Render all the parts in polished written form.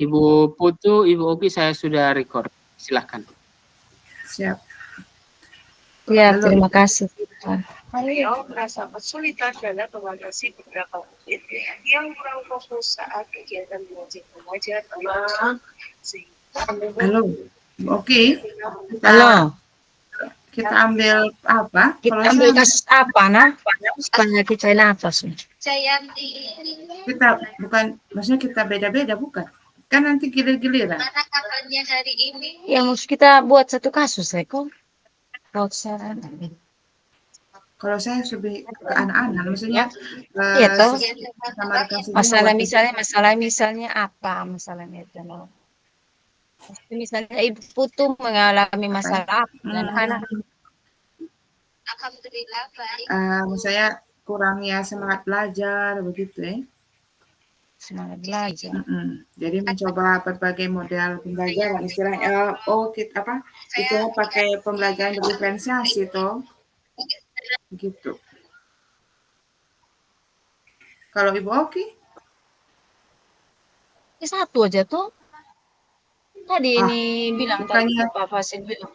Ibu Putu, Ibu Oki, saya sudah record. Silahkan. Siap. Ya, terima kasih. Beliau merasa kesulitan dalam mengatasi beberapa murid yang kurang fokus saat kegiatan belajar Halo, oke. Halo. Kita ambil apa? Kita Kalau ambil saya kasus apa, nah? Supaya kita nafas. kita bukan, maksudnya kita beda-beda bukan? Kan nanti gilir-giliran. Mana kabarnya hari ini? Ya, harus kita buat satu kasus, Eko. Kalau saya lebih ke anak-anak, maksudnya Iya toh. sama kasih Masalah misalnya apa masalahnya itu? Misalnya ibu putu mengalami masalah apa dan anak Alhamdulillah baik. Misalnya kurangnya semangat belajar begitu ya. semangat belajar. Jadi mencoba berbagai model pembelajaran, istilahnya itu pakai pembelajaran diferensiasi toh, gitu. Kalau Ibu Oki? Satu aja tuh. Tadi ini bilang tadi bukannya Pak Fasil bilang.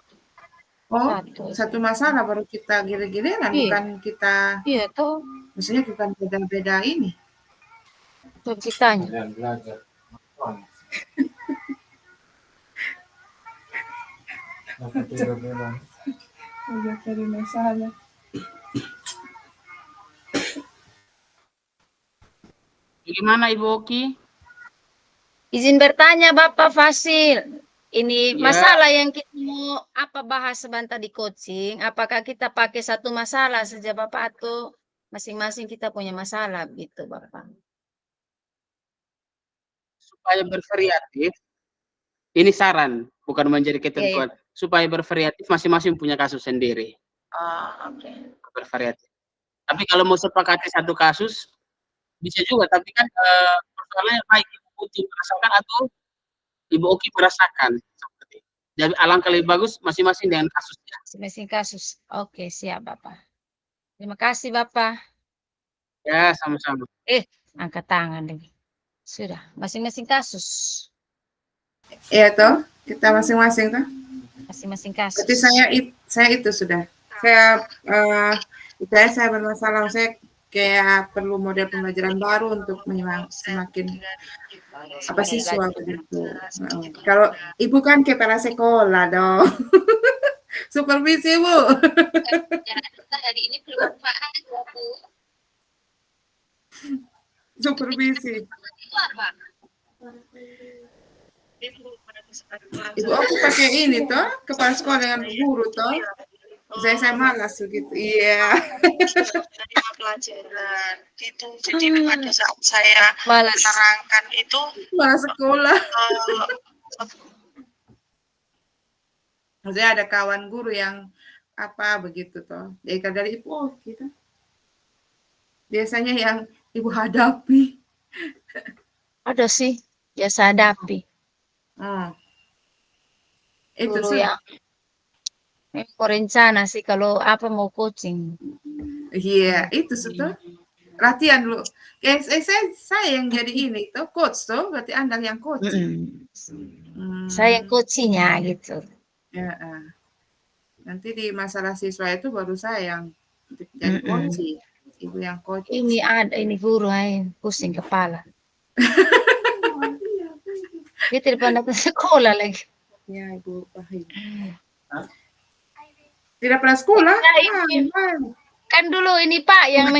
Satu masalah baru kita giliran, bukan kita. Iya toh. Maksudnya bukan beda-beda ini. Tuh kitanya. Belajar. Cari masalah. Bagaimana Ibu Oki? Izin bertanya Bapak Fasil. Ini Ya. masalah yang kita mau bahas sebentar di coaching. Apakah kita pakai satu masalah saja Bapak atau masing-masing kita punya masalah gitu Bapak? Supaya bervariatif, ini saran, bukan menjadi ketentuan. Iya. Supaya bervariatif, masing-masing punya kasus sendiri. Oke. Bervariatif. Tapi kalau mau sepakati satu kasus, bisa juga. Tapi kan persoalannya baik Ibu Putih merasakan atau Ibu Oki merasakan. Jadi alangkah lebih bagus masing-masing dengan kasusnya. Masing-masing kasus. Oke, siap Bapak. Terima kasih Bapak. Ya, sama-sama. Angkat tangan deh. Sudah, masing-masing kasus. Iya toh, kita masing-masing toh. Masing-masing kasus. Berarti saya itu sudah. Saya bermasalah, saya kayak perlu model pembelajaran baru untuk semakin siswa begitu. Kalau Ibu kan kepala sekolah dong. Supervisi Bu. Hari ini belum Pak. Supervisi. Itu apa? Ibu aku pakai ini toh, kepala sekolah dengan guru toh. Saya malas begitu. Iya. Pelajaran itu. Jadi pada saat saya menerangkan itu malas sekolah. Maksudnya ada kawan guru yang begitu toh. Jadi kalau dari Ibu gitu. Biasanya yang Ibu hadapi. Ada sih, biasa hadapi. Itu dulu ya. Rencana sih kalau mau coaching. Iya, itu sudah latihan dulu. Saya yang jadi ini tuh coach tuh, berarti Anda yang coaching. Saya yang coachingnya gitu. Ya, nanti di masalah siswa itu baru saya yang jadi coaching. Ibu yang coaching. Ini guru pusing kepala. Dia tidak pernah ke sekolah lagi. Ya, Ibu paham. Tidak pernah sekolah? Kan dulu ini Pak yang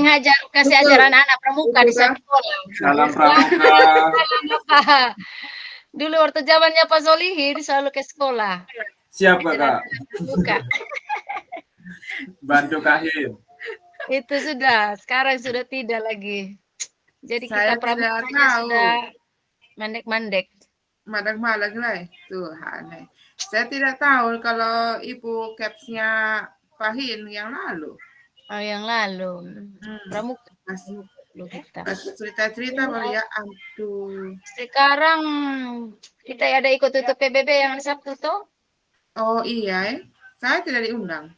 kasih ajaran anak pramuka di sekolah. Salam pramuka. Dulu waktu zamannya Pak Solihin selalu ke sekolah. Siapa Kak? Bantu Kahim. Itu sudah, sekarang sudah tidak lagi. Jadi kita pramukanya sudah mandek-mandek. Mandek-mandek lah Tuhan. Saya tidak tahu kalau Ibu capsnya Pahin yang lalu. Oh, yang lalu. Pramuka. Kita. Cerita-cerita baru ya. Aduh. Sekarang kita ada ikut tutup PBB yang Sabtu tuh. Oh iya Saya tidak diundang.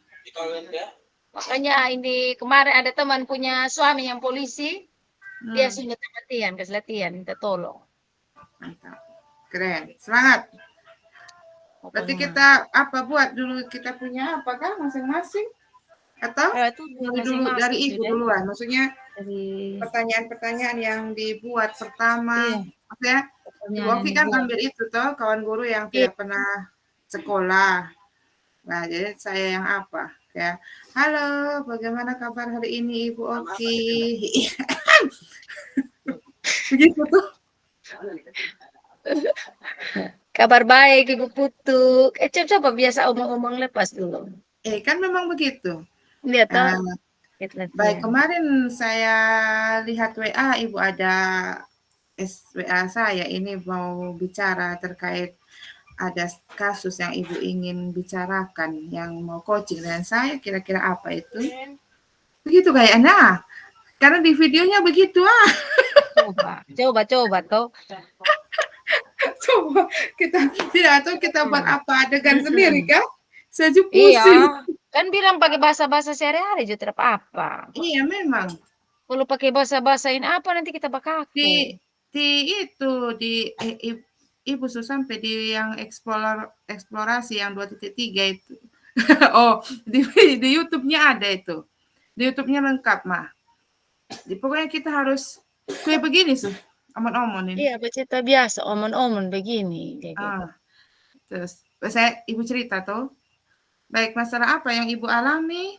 Makanya ini kemarin ada teman punya suami yang polisi. Dia sudah kasih latihan, minta tolong. Mantap. Keren. Semangat. Berarti Pokoknya. kita buat dulu kita punya apa kan masing-masing? Atau Itu mulai dulu dari masing-masing Ibu sudah duluan? Maksudnya dari pertanyaan-pertanyaan yang dibuat pertama, iya, maksudnya Ibu pertanyaan yang Oki kan dibuat. ambil itu toh kawan guru yang Iya. tidak pernah sekolah. Nah, jadi saya yang apa? Kayak, halo, bagaimana kabar hari ini Ibu Oki? Begitu tuh. Kabar baik Ibu Putu. Coba biasa omong-omong lepas dulu. Kan memang begitu. Lihat toh. Nah, baik, kemarin saya lihat WA Ibu ada WA saya ini mau bicara terkait ada kasus yang Ibu ingin bicarakan yang mau coaching dengan saya, kira-kira apa itu? Begitu kayaknya. Karena di videonya begitu Coba toh. Coba kita buat apa adegan sendiri kan? Saya juga pusing. Iya, kan bilang pakai bahasa-bahasa sehari-hari juga tidak apa-apa. Iya memang. Kalau pakai bahasa-bahasa ini apa nanti kita bakaku. Di Ibu sudah sampai di yang eksplorasi yang 2.3 itu. Oh, di YouTube-nya ada itu. Di YouTube-nya lengkap, mah. Pokoknya kita harus kayak begini, omon-omon ini. Iya, bercerita biasa, omon-omon begini. Terus, Ibu cerita tuh. Baik, masalah apa yang Ibu alami?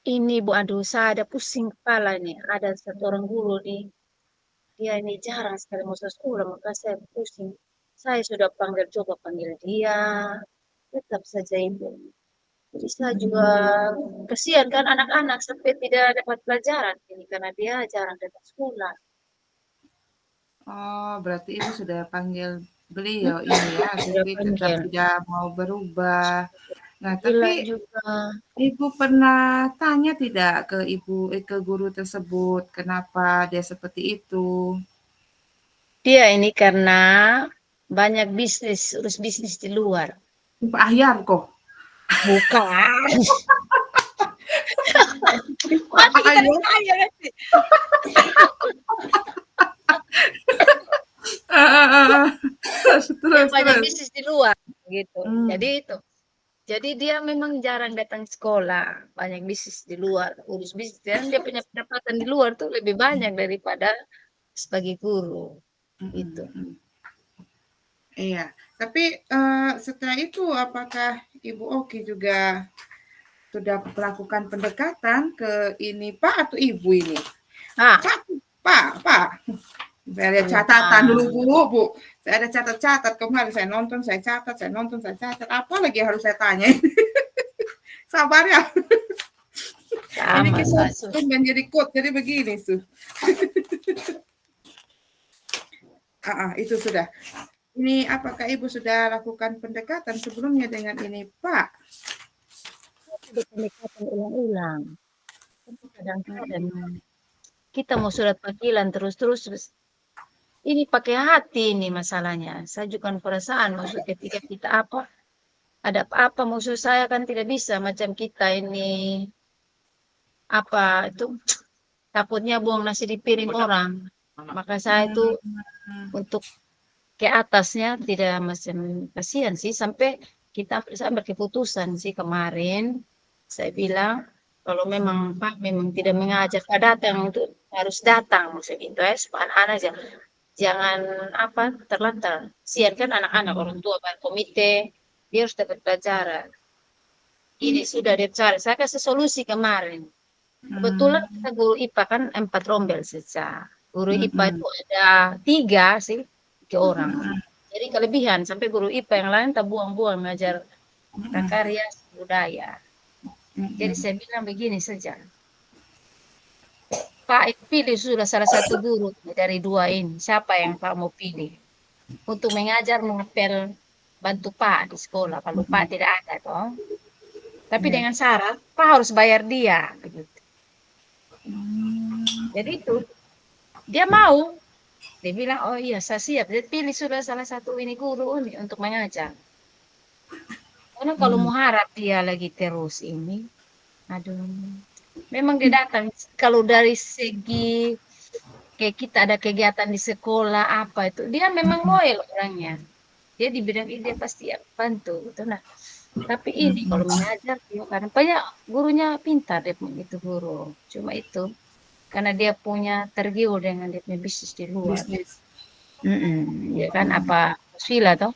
Ini Bu, aduh, saya ada pusing kepala nih. Ada satu orang guru nih. Dia ini jarang sekali masuk sekolah, maka saya pusing. Saya sudah coba panggil dia. Tetap saja Ibu. Jadi saya juga kasihan kan anak-anak sampai tidak dapat pelajaran ini karena dia jarang datang sekolah. Oh, berarti Ibu sudah panggil beliau ini ya, tapi tetap tidak mau berubah. Nah, tapi juga. Ibu pernah tanya tidak ke ke guru tersebut kenapa dia seperti itu? Dia ini karena banyak urus bisnis di luar. Ayam kok. Bukan. Terus. Banyak bisnis di luar gitu. Jadi dia memang jarang datang sekolah, banyak bisnis di luar, urus bisnis dan dia punya pendapatan di luar tuh lebih banyak daripada sebagai guru. Itu. Iya, tapi setelah itu apakah Ibu Oki juga sudah melakukan pendekatan ke ini Pak atau Ibu ini? Pak. Saya lihat catatan dulu Bu. Saya ada catat kemarin saya nonton, saya catat. Apa lagi yang harus saya tanya? Sabar ya. Ini kita menjadi quote, jadi begini itu sudah. Ini apakah Ibu sudah lakukan pendekatan sebelumnya dengan ini Pak? Pendekatan ulang-ulang. Kadang-kadang kita mau surat panggilan terus. Ini pakai hati ini masalahnya. Saya juga perasaan maksud ketika kita ada apa maksud saya kan tidak bisa macam kita ini takutnya buang nasi di piring orang. Maka saya itu untuk ke atasnya tidak macam kasihan sih sampai saya berkeputusan sih kemarin saya bilang kalau memang Pak memang tidak mengajak Pak datang untuk harus datang maksud itu supaya anak-anak jangan terlantar. Sian kan anak-anak orang tua komite dia harus dapat pelajaran. Ini sudah dicari. Saya kasih solusi kemarin. Kebetulan kita guru IPA kan 4 rombel saja. Guru IPA itu ada 3 sih, 3 orang. Jadi kelebihan sampai guru IPA yang lain tak buang-buang ngajar karya budaya. Jadi saya bilang begini saja. Pak pilih sudah salah satu guru dari 2 ini. Siapa yang Pak mau pilih? Untuk mengajar mengapel bantu Pak di sekolah. Kalau Pak tidak ada toh. Tapi dengan syarat Pak harus bayar dia. Begitu. Jadi itu. Dia mau. Dia bilang, oh iya saya siap. Dia pilih sudah salah satu ini guru ini untuk mengajar. Karena kalau mau harap dia lagi terus ini. Aduh. Memang dia datang kalau dari segi kayak kita ada kegiatan di sekolah apa itu, dia memang loyal orangnya. Dia di bidang ini dia pasti bantu gitu. Nah, tapi ini kalau mengajar dia kadang banyak gurunya pintar dia itu guru. Cuma itu karena dia punya tergiur dengan dia punya bisnis di luar. Bisnis. Ya kan apa villa toh?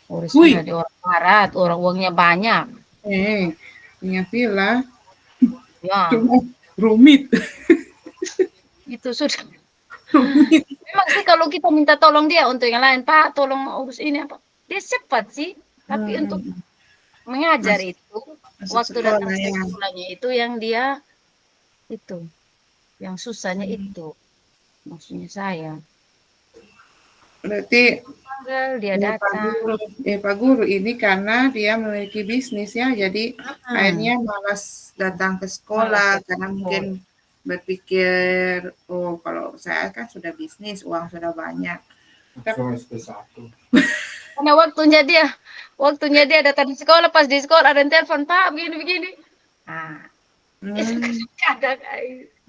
Urus Wih. villa di orang barat, orang uangnya banyak. Punya villa, Ya, cuma rumit. itu sudah. Rumit. Memang sih kalau kita minta tolong dia untuk yang lain, Pak, tolong urus ini apa? Dia cepat sih. Tapi untuk mengajar itu, Masuk waktu datang sekolah, ya. sekolahnya itu yang dia itu, yang susahnya itu, maksudnya saya. Berarti Dia datang. Pak Guru ini karena dia memiliki bisnis ya, jadi akhirnya malas datang ke sekolah karena mungkin berpikir, oh kalau saya kan sudah bisnis, uang sudah banyak. Karena waktunya dia datang di sekolah, pas di sekolah ada yang telepon, Pak, begini-begini. Nah, kadang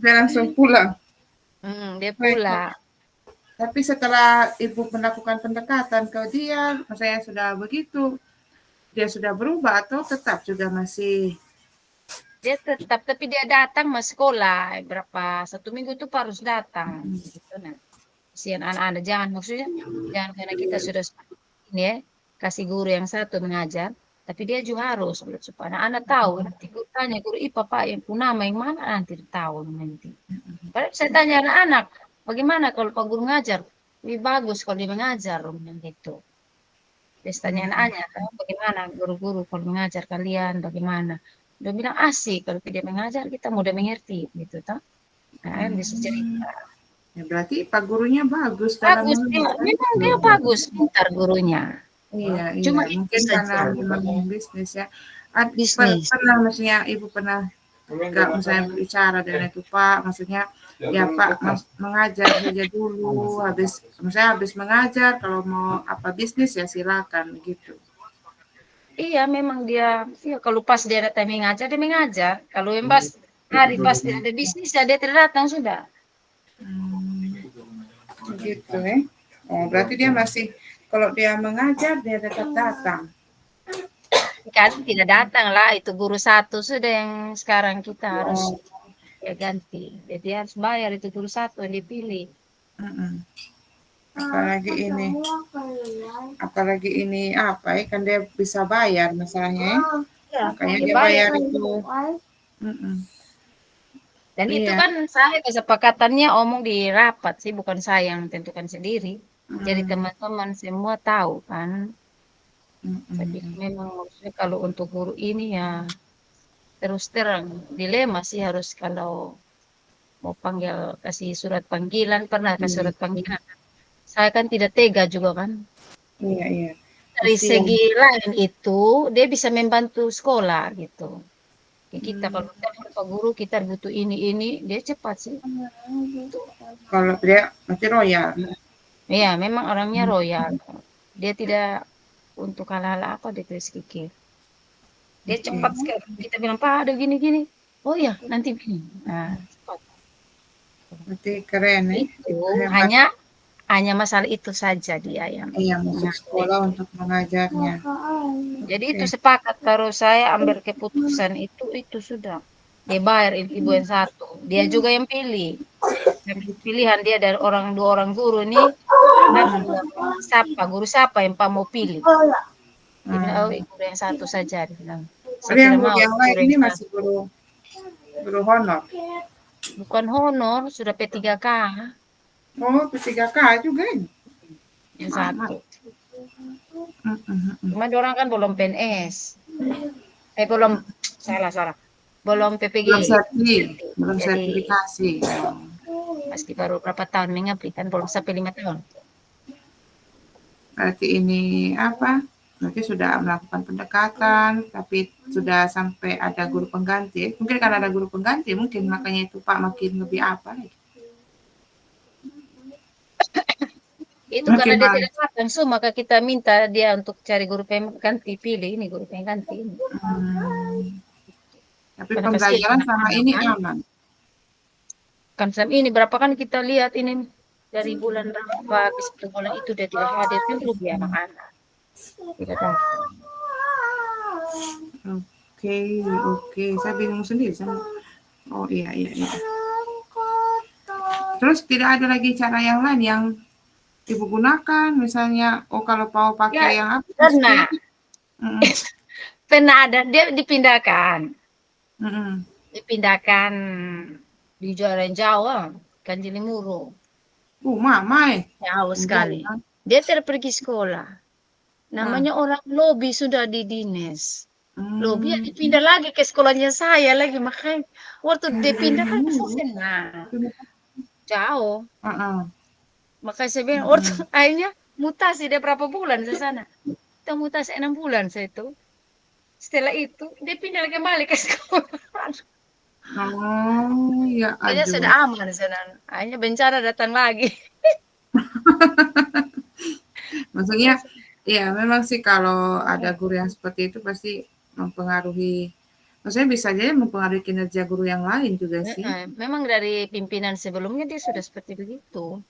Dia langsung pulang. dia pulang. Tapi setelah Ibu melakukan pendekatan ke dia, saya sudah begitu, dia sudah berubah atau tetap juga masih? Dia tetap, tapi dia datang mas sekolah berapa 1 minggu itu harus datang. Gitu, nah. Kasihan anak-anak, jangan karena kita sudah ini ya, kasih guru yang satu mengajar, tapi dia juga harus supaya anak-anak tahu. Nanti guru tanya guru IPA Pak yang punama yang mana nanti tahu nanti. Padahal saya tanya anak-anak, bagaimana kalau Pak Guru ngajar? Lebih bagus kalau dia mengajar, gitu. Dia tanya anak-anaknya, bagaimana guru-guru kalau mengajar kalian, bagaimana? Dia bilang asik, kalau dia mengajar kita mudah mengerti, gitu toh. Nah, bisa cerita. Ya berarti Pak Gurunya bagus. Bagus, memang dia bagus, pintar gurunya. Iya, Cuma mungkin karena memang bisnis ya. Bisnis. Pernah maksudnya Ibu pernah nggak misalnya berbicara dengan itu Pak, maksudnya ya Pak mengajar saja dulu, habis mengajar kalau mau apa bisnis ya silakan gitu. Iya, memang dia, ya kalau pas dia datang mengajar, dia mengajar. Kalau yang pas hari pas dia ada bisnis, ya dia tidak datang sudah. Gitu ya. Oh, berarti dia masih, kalau dia mengajar, dia tetap datang. Kan tidak datang lah, itu guru satu sudah yang sekarang kita harus ya ganti. Jadi harus bayar itu guru satu yang dipilih. Apalagi ini apa ya, kan dia bisa bayar masalahnya ya. Makanya dia bayar itu. Dan itu kan saya kesepakatannya omong di rapat sih, bukan saya yang tentukan sendiri. Jadi teman-teman semua tahu kan. Tapi memang maksudnya kalau untuk guru ini ya terus terang dilema sih, harus kalau mau panggil kasih surat panggilan, pernah kasih surat panggilan. Saya kan tidak tega juga kan. Iya. Dari segi lain itu dia bisa membantu sekolah gitu. Kita kalau Pak Guru kita butuh ini dia cepat sih. Kalau dia masih royal. Iya, memang orangnya royal. Dia tidak untuk hal-hal apa dia tidak sedikit. Dia cepat sekali. Kita bilang Pak ada gini. Oh ya nanti gini. Nah, cepat. Berarti keren ya. Itu hanya masalah itu saja dia yang. Iya, masuk sekolah untuk mengajarnya. Jadi itu sepakat kalau saya ambil keputusan itu sudah. Dia bayar ibu yang satu. Dia juga yang pilih. Pilihan dia dari dua orang guru ini. Guru siapa yang Pak mau pilih? Dia bilang, guru yang satu saja. Dia bilang. Tapi yang guru yang lain ini masih guru honor. Bukan honor, sudah P3K. Oh, P3K juga ini. Yang satu. Cuma orang kan belum PNS. Belum salah. Belum PPG. Belum sertifikasi. Pasti baru berapa tahun mengabdi kan, belum sampai 5 tahun. Berarti ini apa? Berarti sudah melakukan pendekatan, tapi sudah sampai ada guru pengganti. Mungkin karena ada guru pengganti, mungkin makanya itu Pak makin lebih apa lagi. Itu karena dia tidak datang, maka kita minta dia untuk cari guru pengganti, pilih ini guru pengganti ini. Tapi pembelajaran sama ini aman. akan ini berapa kan kita lihat ini dari bulan berapa ke satu bulan itu dia tidak hadir kan lebih anak-anak tidak datang. Oke. Saya bingung sendiri sama. Oh iya. Terus tidak ada lagi cara yang lain yang Ibu gunakan, misalnya, kalau mau pakai yang apa? Pernah. Mm-mm. Pernah ada dia dipindahkan. Mm-mm. Dipindahkan di jalan Jawa, kan Jelimuru. Mama Jauh sekali. Dia tidak pergi sekolah. Namanya orang lobi sudah di dinas. Lobi dipindah lagi ke sekolahnya saya lagi. Makanya waktu dia pindah kan saya senang. Jauh. Makanya saya bilang, akhirnya mutasi dia berapa bulan di sana. Kita mutasi 6 bulan saya itu. Setelah itu, dia pindah kembali ke sekolah. Oh, ya Kayaknya aduh. sudah aman di sana. Akhirnya bencana datang lagi. Maksudnya, ya memang sih kalau ada guru yang seperti itu pasti mempengaruhi, maksudnya bisa aja mempengaruhi kinerja guru yang lain juga sih. Memang dari pimpinan sebelumnya dia sudah seperti begitu.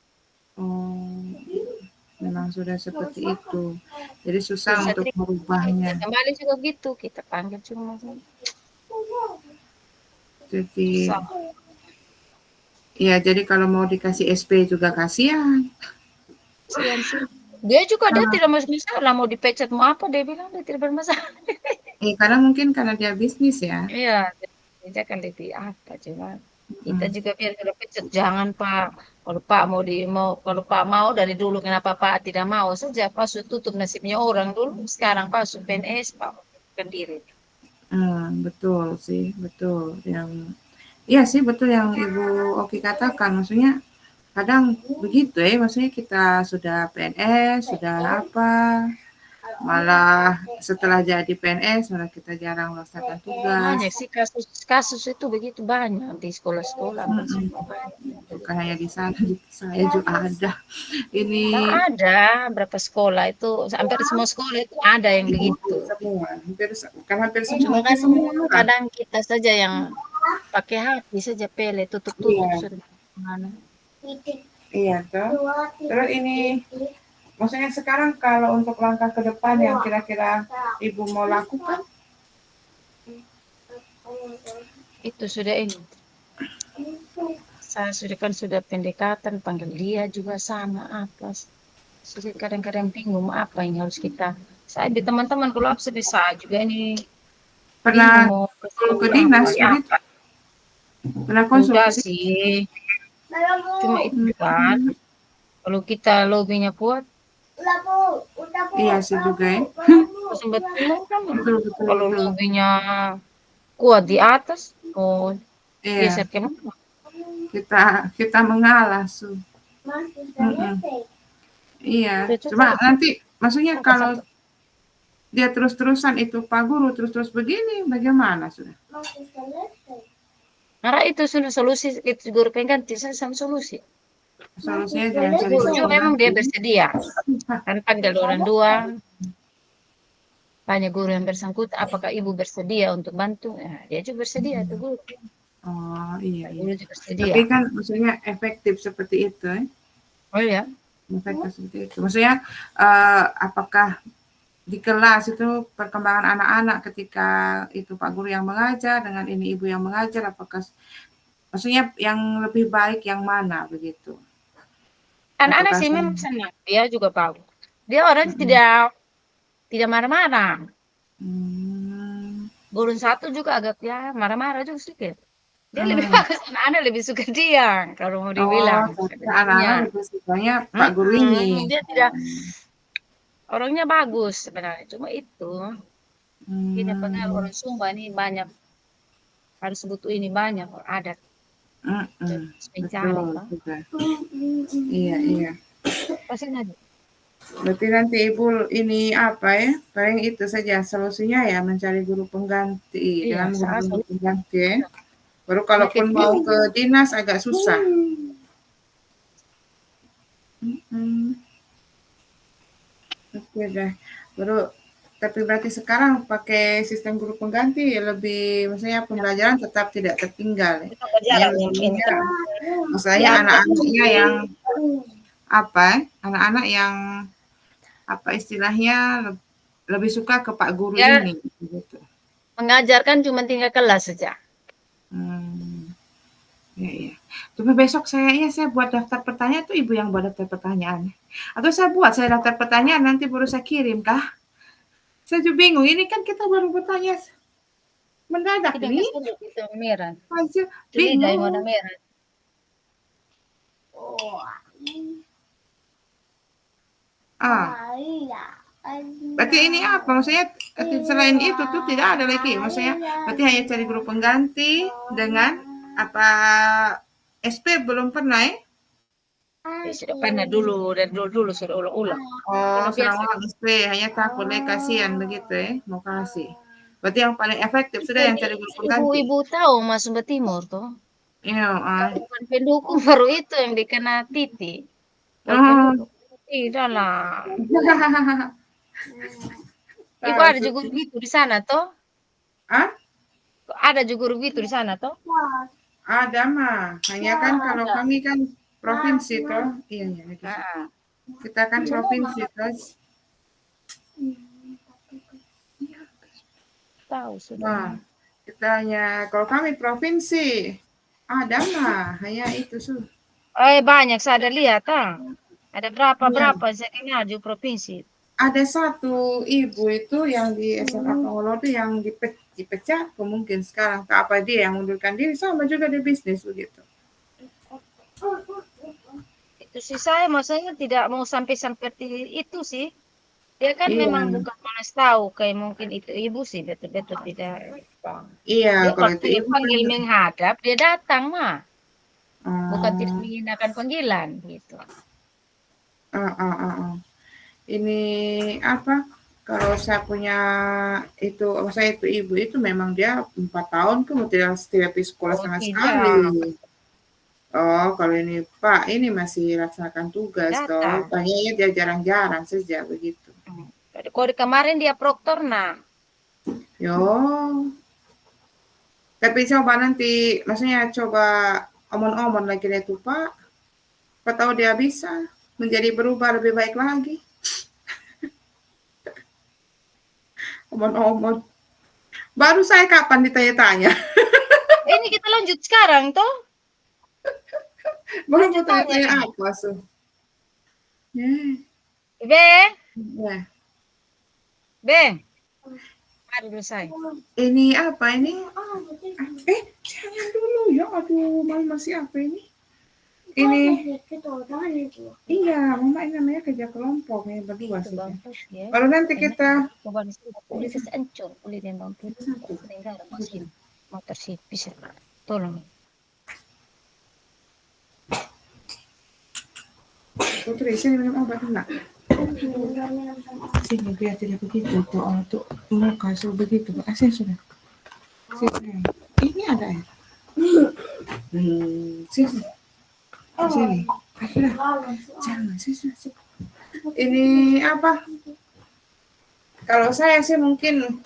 Memang sudah seperti itu. Jadi susah untuk merubahnya. Kembali juga gitu, kita panggil cuma. Jadi, ya jadi kalau mau dikasih SP juga kasihan. Dia juga dia tidak masalah mau dipecat mau apa dia bilang dia tidak bermasalah. Karena mungkin karena dia bisnis ya. Iya, dia kan lebih apa cuma kita juga biar kalau pecat jangan Pak. Kalau Pak kalau Pak mau dari dulu kenapa Pak tidak mau saja Pak sudah tutup nasibnya orang dulu sekarang Pak sudah PNS Pak sendiri. Betul sih, betul iya sih betul yang Ibu Oki katakan, maksudnya kadang begitu maksudnya kita sudah PNS, sudah apa, malah setelah jadi PNS malah kita jarang melaksanakan tugas. Banyak sih kasus itu begitu banyak di sekolah-sekolah. Bukan hanya di sana, di saya juga ada. Ini ada berapa sekolah itu, hampir semua sekolah itu ada yang begitu. Semua, hampir semua. Cuma kadang kita saja yang pakai hati saja pele tutup sudah mana. Iya toh. Terus ini maksudnya sekarang kalau untuk langkah ke depan yang kira-kira Ibu mau lakukan? Itu sudah ini. Saya sudah pendekatan, panggil dia juga sama apa. Sudah kadang-kadang bingung apa yang harus kita. Saya di teman-teman kalau aku bisa juga ini. Pernah ke dinas gitu? Pernah konsultasi? Cuma itu kan. Kalau kita lobbynya kuat. Iya sih juga ya. Kalau lobbynya kuat di atas, geser ke mana? Kita mengalah Iya, cuma nanti maksudnya kalau dia terus-terusan itu Pak Guru terus-terus begini bagaimana sudah? Karena itu sudah solusi, itu guru pengganti saya sama solusi. Solusinya jangan cari guru memang dia bersedia. Kan panggil orang dua. Tanya guru yang bersangkutan, apakah ibu bersedia untuk bantu? Nah, dia juga bersedia itu guru. Oh iya. Guru juga bersedia. Tapi kan maksudnya efektif seperti itu Oh iya. Efektif seperti itu. Maksudnya apakah di kelas itu perkembangan anak-anak ketika itu Pak Guru yang mengajar dengan ini Ibu yang mengajar, apakah maksudnya yang lebih baik yang mana begitu? Anak-anak sih memang senang, dia juga bagus. Dia orang tidak marah-marah. Guru satu juga agak ya marah-marah juga sedikit. Dia lebih bagus, anak-anak lebih suka dia kalau mau dibilang. Anak-anak lebih sukanya Pak Guru ini. Dia tidak orangnya bagus sebenarnya, cuma itu tidak pengaruh orang Sumba ini banyak harus butuh ini banyak adat. Betul juga. Iya. Pasti nanti. Berarti nanti Ibu ini apa ya? Paling itu saja solusinya ya mencari guru pengganti dengan guru pengganti. Baru kalaupun mau ke dinas agak susah. Oke dah. Baru Tapi berarti sekarang pakai sistem guru pengganti lebih, maksudnya pembelajaran tetap tidak tertinggal. Itu pelajaran yang Maksudnya, pintar. maksudnya anak-anaknya yang anak-anak yang istilahnya lebih suka ke Pak Guru Ya. ini gitu. Mengajarkan cuma tinggal kelas saja. Ya. Coba besok saya buat daftar pertanyaan, itu Ibu yang buat daftar pertanyaan. Atau saya daftar pertanyaan nanti baru saya kirim kah? Saya juga bingung, ini kan kita baru bertanya mendadak Tidak nih. itu merah. Aja Ini dari bingung. warna merah. Berarti ini apa? Maksudnya selain itu tuh tidak ada lagi. Maksudnya berarti hanya cari guru pengganti dengan apa SP belum pernah ya? Sudah pernah dulu, dan dulu sudah ulang-ulang. Oh, Biasa. sudah SP, hanya takut deh kasihan begitu ya, mau kasih. Berarti yang paling efektif sudah yang cari guru pengganti. Ibu-ibu tahu Mas Sumba Timur tuh. Iya, Bukan pendukung baru itu yang dikena titik. Tidak lah. Ibu ada juga guru gitu di sana toh? Ada juga guru gitu di sana toh? Ada mah, hanya kan kalau kami kan provinsi toh, iya. Kita kan provinsi terus. Tahu sudah. Nah, kita hanya kalau kami provinsi ada mah, hanya itu su. Banyak saya ada lihat Ada berapa saya kenal di provinsi. Ada satu ibu itu yang di SMA Pangolo itu yang dipecat, mungkin sekarang tak apa dia yang mundurkan diri, sama juga di bisnis begitu. Itu sih saya maksudnya tidak mau sampai seperti itu sih. Dia kan memang bukan malas tahu kayak mungkin itu ibu sih betul-betul tidak. Iya, Dia kalau itu panggil menghadap dia datang mah. Bukan tidak menghinakan panggilan gitu. Ini apa? Kalau saya punya itu, saya itu ibu itu memang dia 4 tahun kemudian setiap sekolah sama sekali. Oh, kalau ini Pak, ini masih laksanakan tugas toh. Kayaknya dia jarang-jarang saja begitu. Kalau kemarin dia proktor Yo. Tapi coba nanti, maksudnya coba omon-omon lagi deh tuh Pak. Pak tahu dia bisa menjadi berubah lebih baik lagi. Omon-omon. Baru saya kapan ditanya-tanya? Ini kita lanjut sekarang toh? Baru mau tanya apa su? Be. Mari dulu saya. Ini apa ini? Jangan dulu ya. Aduh, mama masih apa ini? Ini. Iya, mama ini namanya kerja kelompok nih berdua sih. Kalau nanti kita motor sih bisa tolong. Putri, sini minum obat enggak? Sini biar tidak begitu tuh untuk muka suruh begitu. Asih sudah. Sini. Ini ada air. Sini. Sini. Sudah. Jangan sini. Ini apa? Kalau saya sih mungkin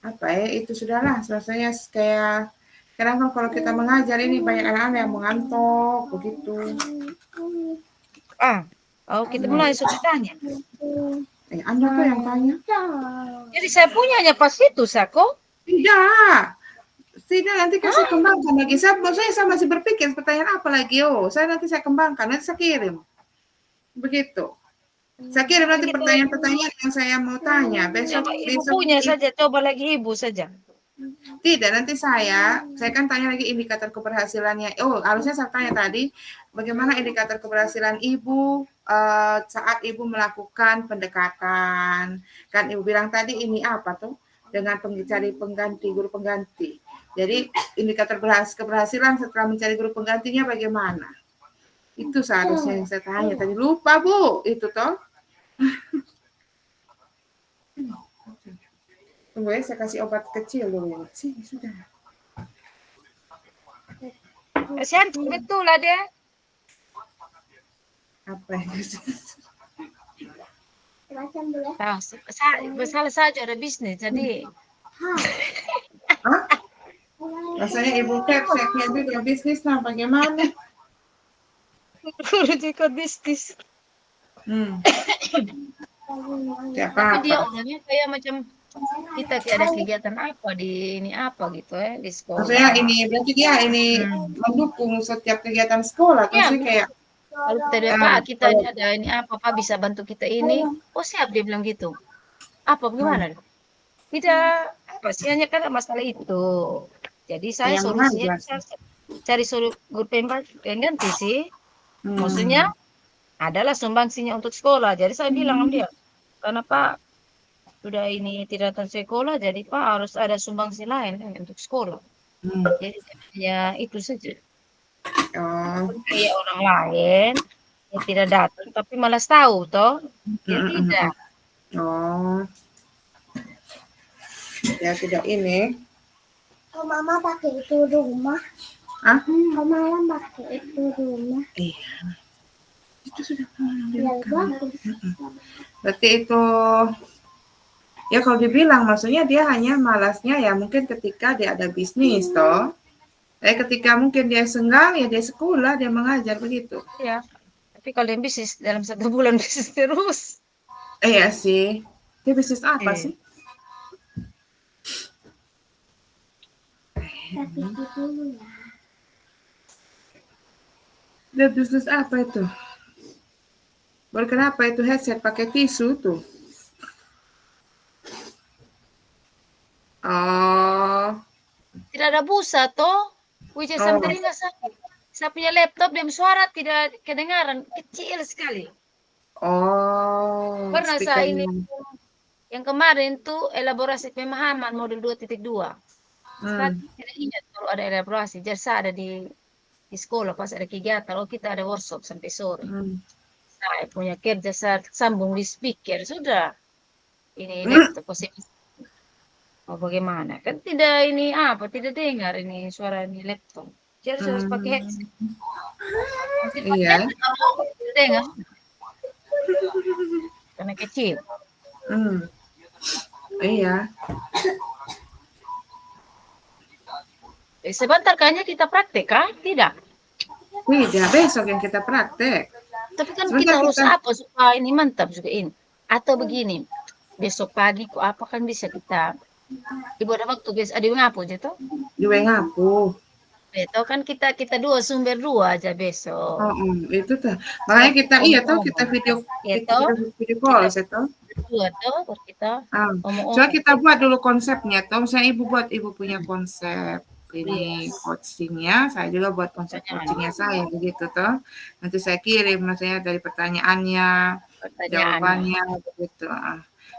apa ya, itu sudahlah. Rasanya kayak kadang kalau kita mengajar ini banyak anak-anak yang mengantuk begitu. Kita mulai sudah tanya. Anda tuh yang tanya. Jadi saya punyanya pas itu, Sako? Tidak, nanti saya kembangkan lagi. Saya masih berpikir pertanyaan apa lagi. Nanti saya kembangkan, nanti saya kirim. Begitu. Saya kirim nanti pertanyaan-pertanyaan yang saya mau tanya. Besok punya saja, coba lagi ibu saja. Tidak, nanti saya kan tanya lagi indikator keberhasilannya. Harusnya saya tanya tadi, bagaimana indikator keberhasilan ibu saat ibu melakukan pendekatan. Kan ibu bilang tadi ini apa tuh? Dengan cari pengganti, guru pengganti. Jadi indikator keberhasilan setelah mencari guru penggantinya bagaimana? Itu seharusnya yang saya tanya. Tadi lupa Bu, itu toh. Tunggu ya, saya kasih obat kecil dulu. Sini, sudah. Kasihan, betul lah dia. Apa ya? Tahu, salah saja ada bisnis, jadi Hah? Rasanya Ibu Seknya juga bisnis, nah bagaimana? urus ikut bisnis. Tidak Tapi dia apa-apa. orangnya kayak macam kita tidak ada kegiatan apa di ini apa gitu ya di Maksudnya sekolah. ini berarti dia ini mendukung setiap kegiatan sekolah, Ya, maksudnya kayak kalau kita bilang, Pak, kita ini ada ini apa, Pak bisa bantu kita ini. Oh siap, dia bilang gitu. Apa gimana? Tidak apa sih, hanya karena masalah itu. Jadi saya yang solusinya mengajar. cari guru pengganti sih. Maksudnya adalah sumbangsinya untuk sekolah. Jadi saya bilang sama dia, karena Pak sudah ini tidak datang sekolah, jadi Pak harus ada sumbangsi lain untuk sekolah. Jadi ya itu saja. Oh. Kayak orang lain yang tidak datang, tapi malas tahu toh. Dia tidak. Oh. Ya tidak ini. Oh, Mama pakai itu rumah. Ah? Oh, Mama pakai itu rumah. Iya. Itu sudah Ya, bagus. Berarti itu ya kalau dibilang maksudnya dia hanya malasnya ya mungkin ketika dia ada bisnis toh. Ketika mungkin dia senggang ya dia sekolah, dia mengajar begitu. Ya. Tapi kalau yang bisnis dalam 1 bulan bisnis terus. Iya sih. Dia bisnis apa sih? Tapi dulu ya. Dia bisnis apa itu? Kenapa itu headset pakai tisu tuh? Oh. Tidak ada busa toh. Wujud sampai nggak sakit. Saya punya laptop dan suara tidak kedengaran, kecil sekali. Oh. Pernah saya ini yang kemarin tuh elaborasi pemahaman model 2.2. Saya tidak ingat kalau ada elaborasi. Jadi saya ada di sekolah pas ada kegiatan, kita ada workshop sampai sore. Saya punya kerja, saya sambung di speaker, sudah. Ini laptop positif. Oh bagaimana? Kan tidak ini apa, tidak dengar ini suara ini laptop. Jadi harus pakai headset. Iya. Tidak dengar. Karena kecil. Iya. Sebentar kayaknya kita praktek kan? Tidak. Tidak, besok yang kita praktek. Tapi kan kita harus apa supaya ini mantap juga ini. Atau begini, besok pagi kok apa kan bisa kita. Ibu ada waktu besok ada ngapu gitu? Di ngapu. Betul kan kita sumber dua aja besok. Itu tuh. Makanya kita kita video call itu. Dua tuh kita. Coba kita buat dulu konsepnya. Toh misalnya ibu punya konsep ini coachingnya, saya juga buat konsep coachingnya saya begitu toh. Nanti saya kirim maksudnya dari pertanyaannya, jawabannya begitu.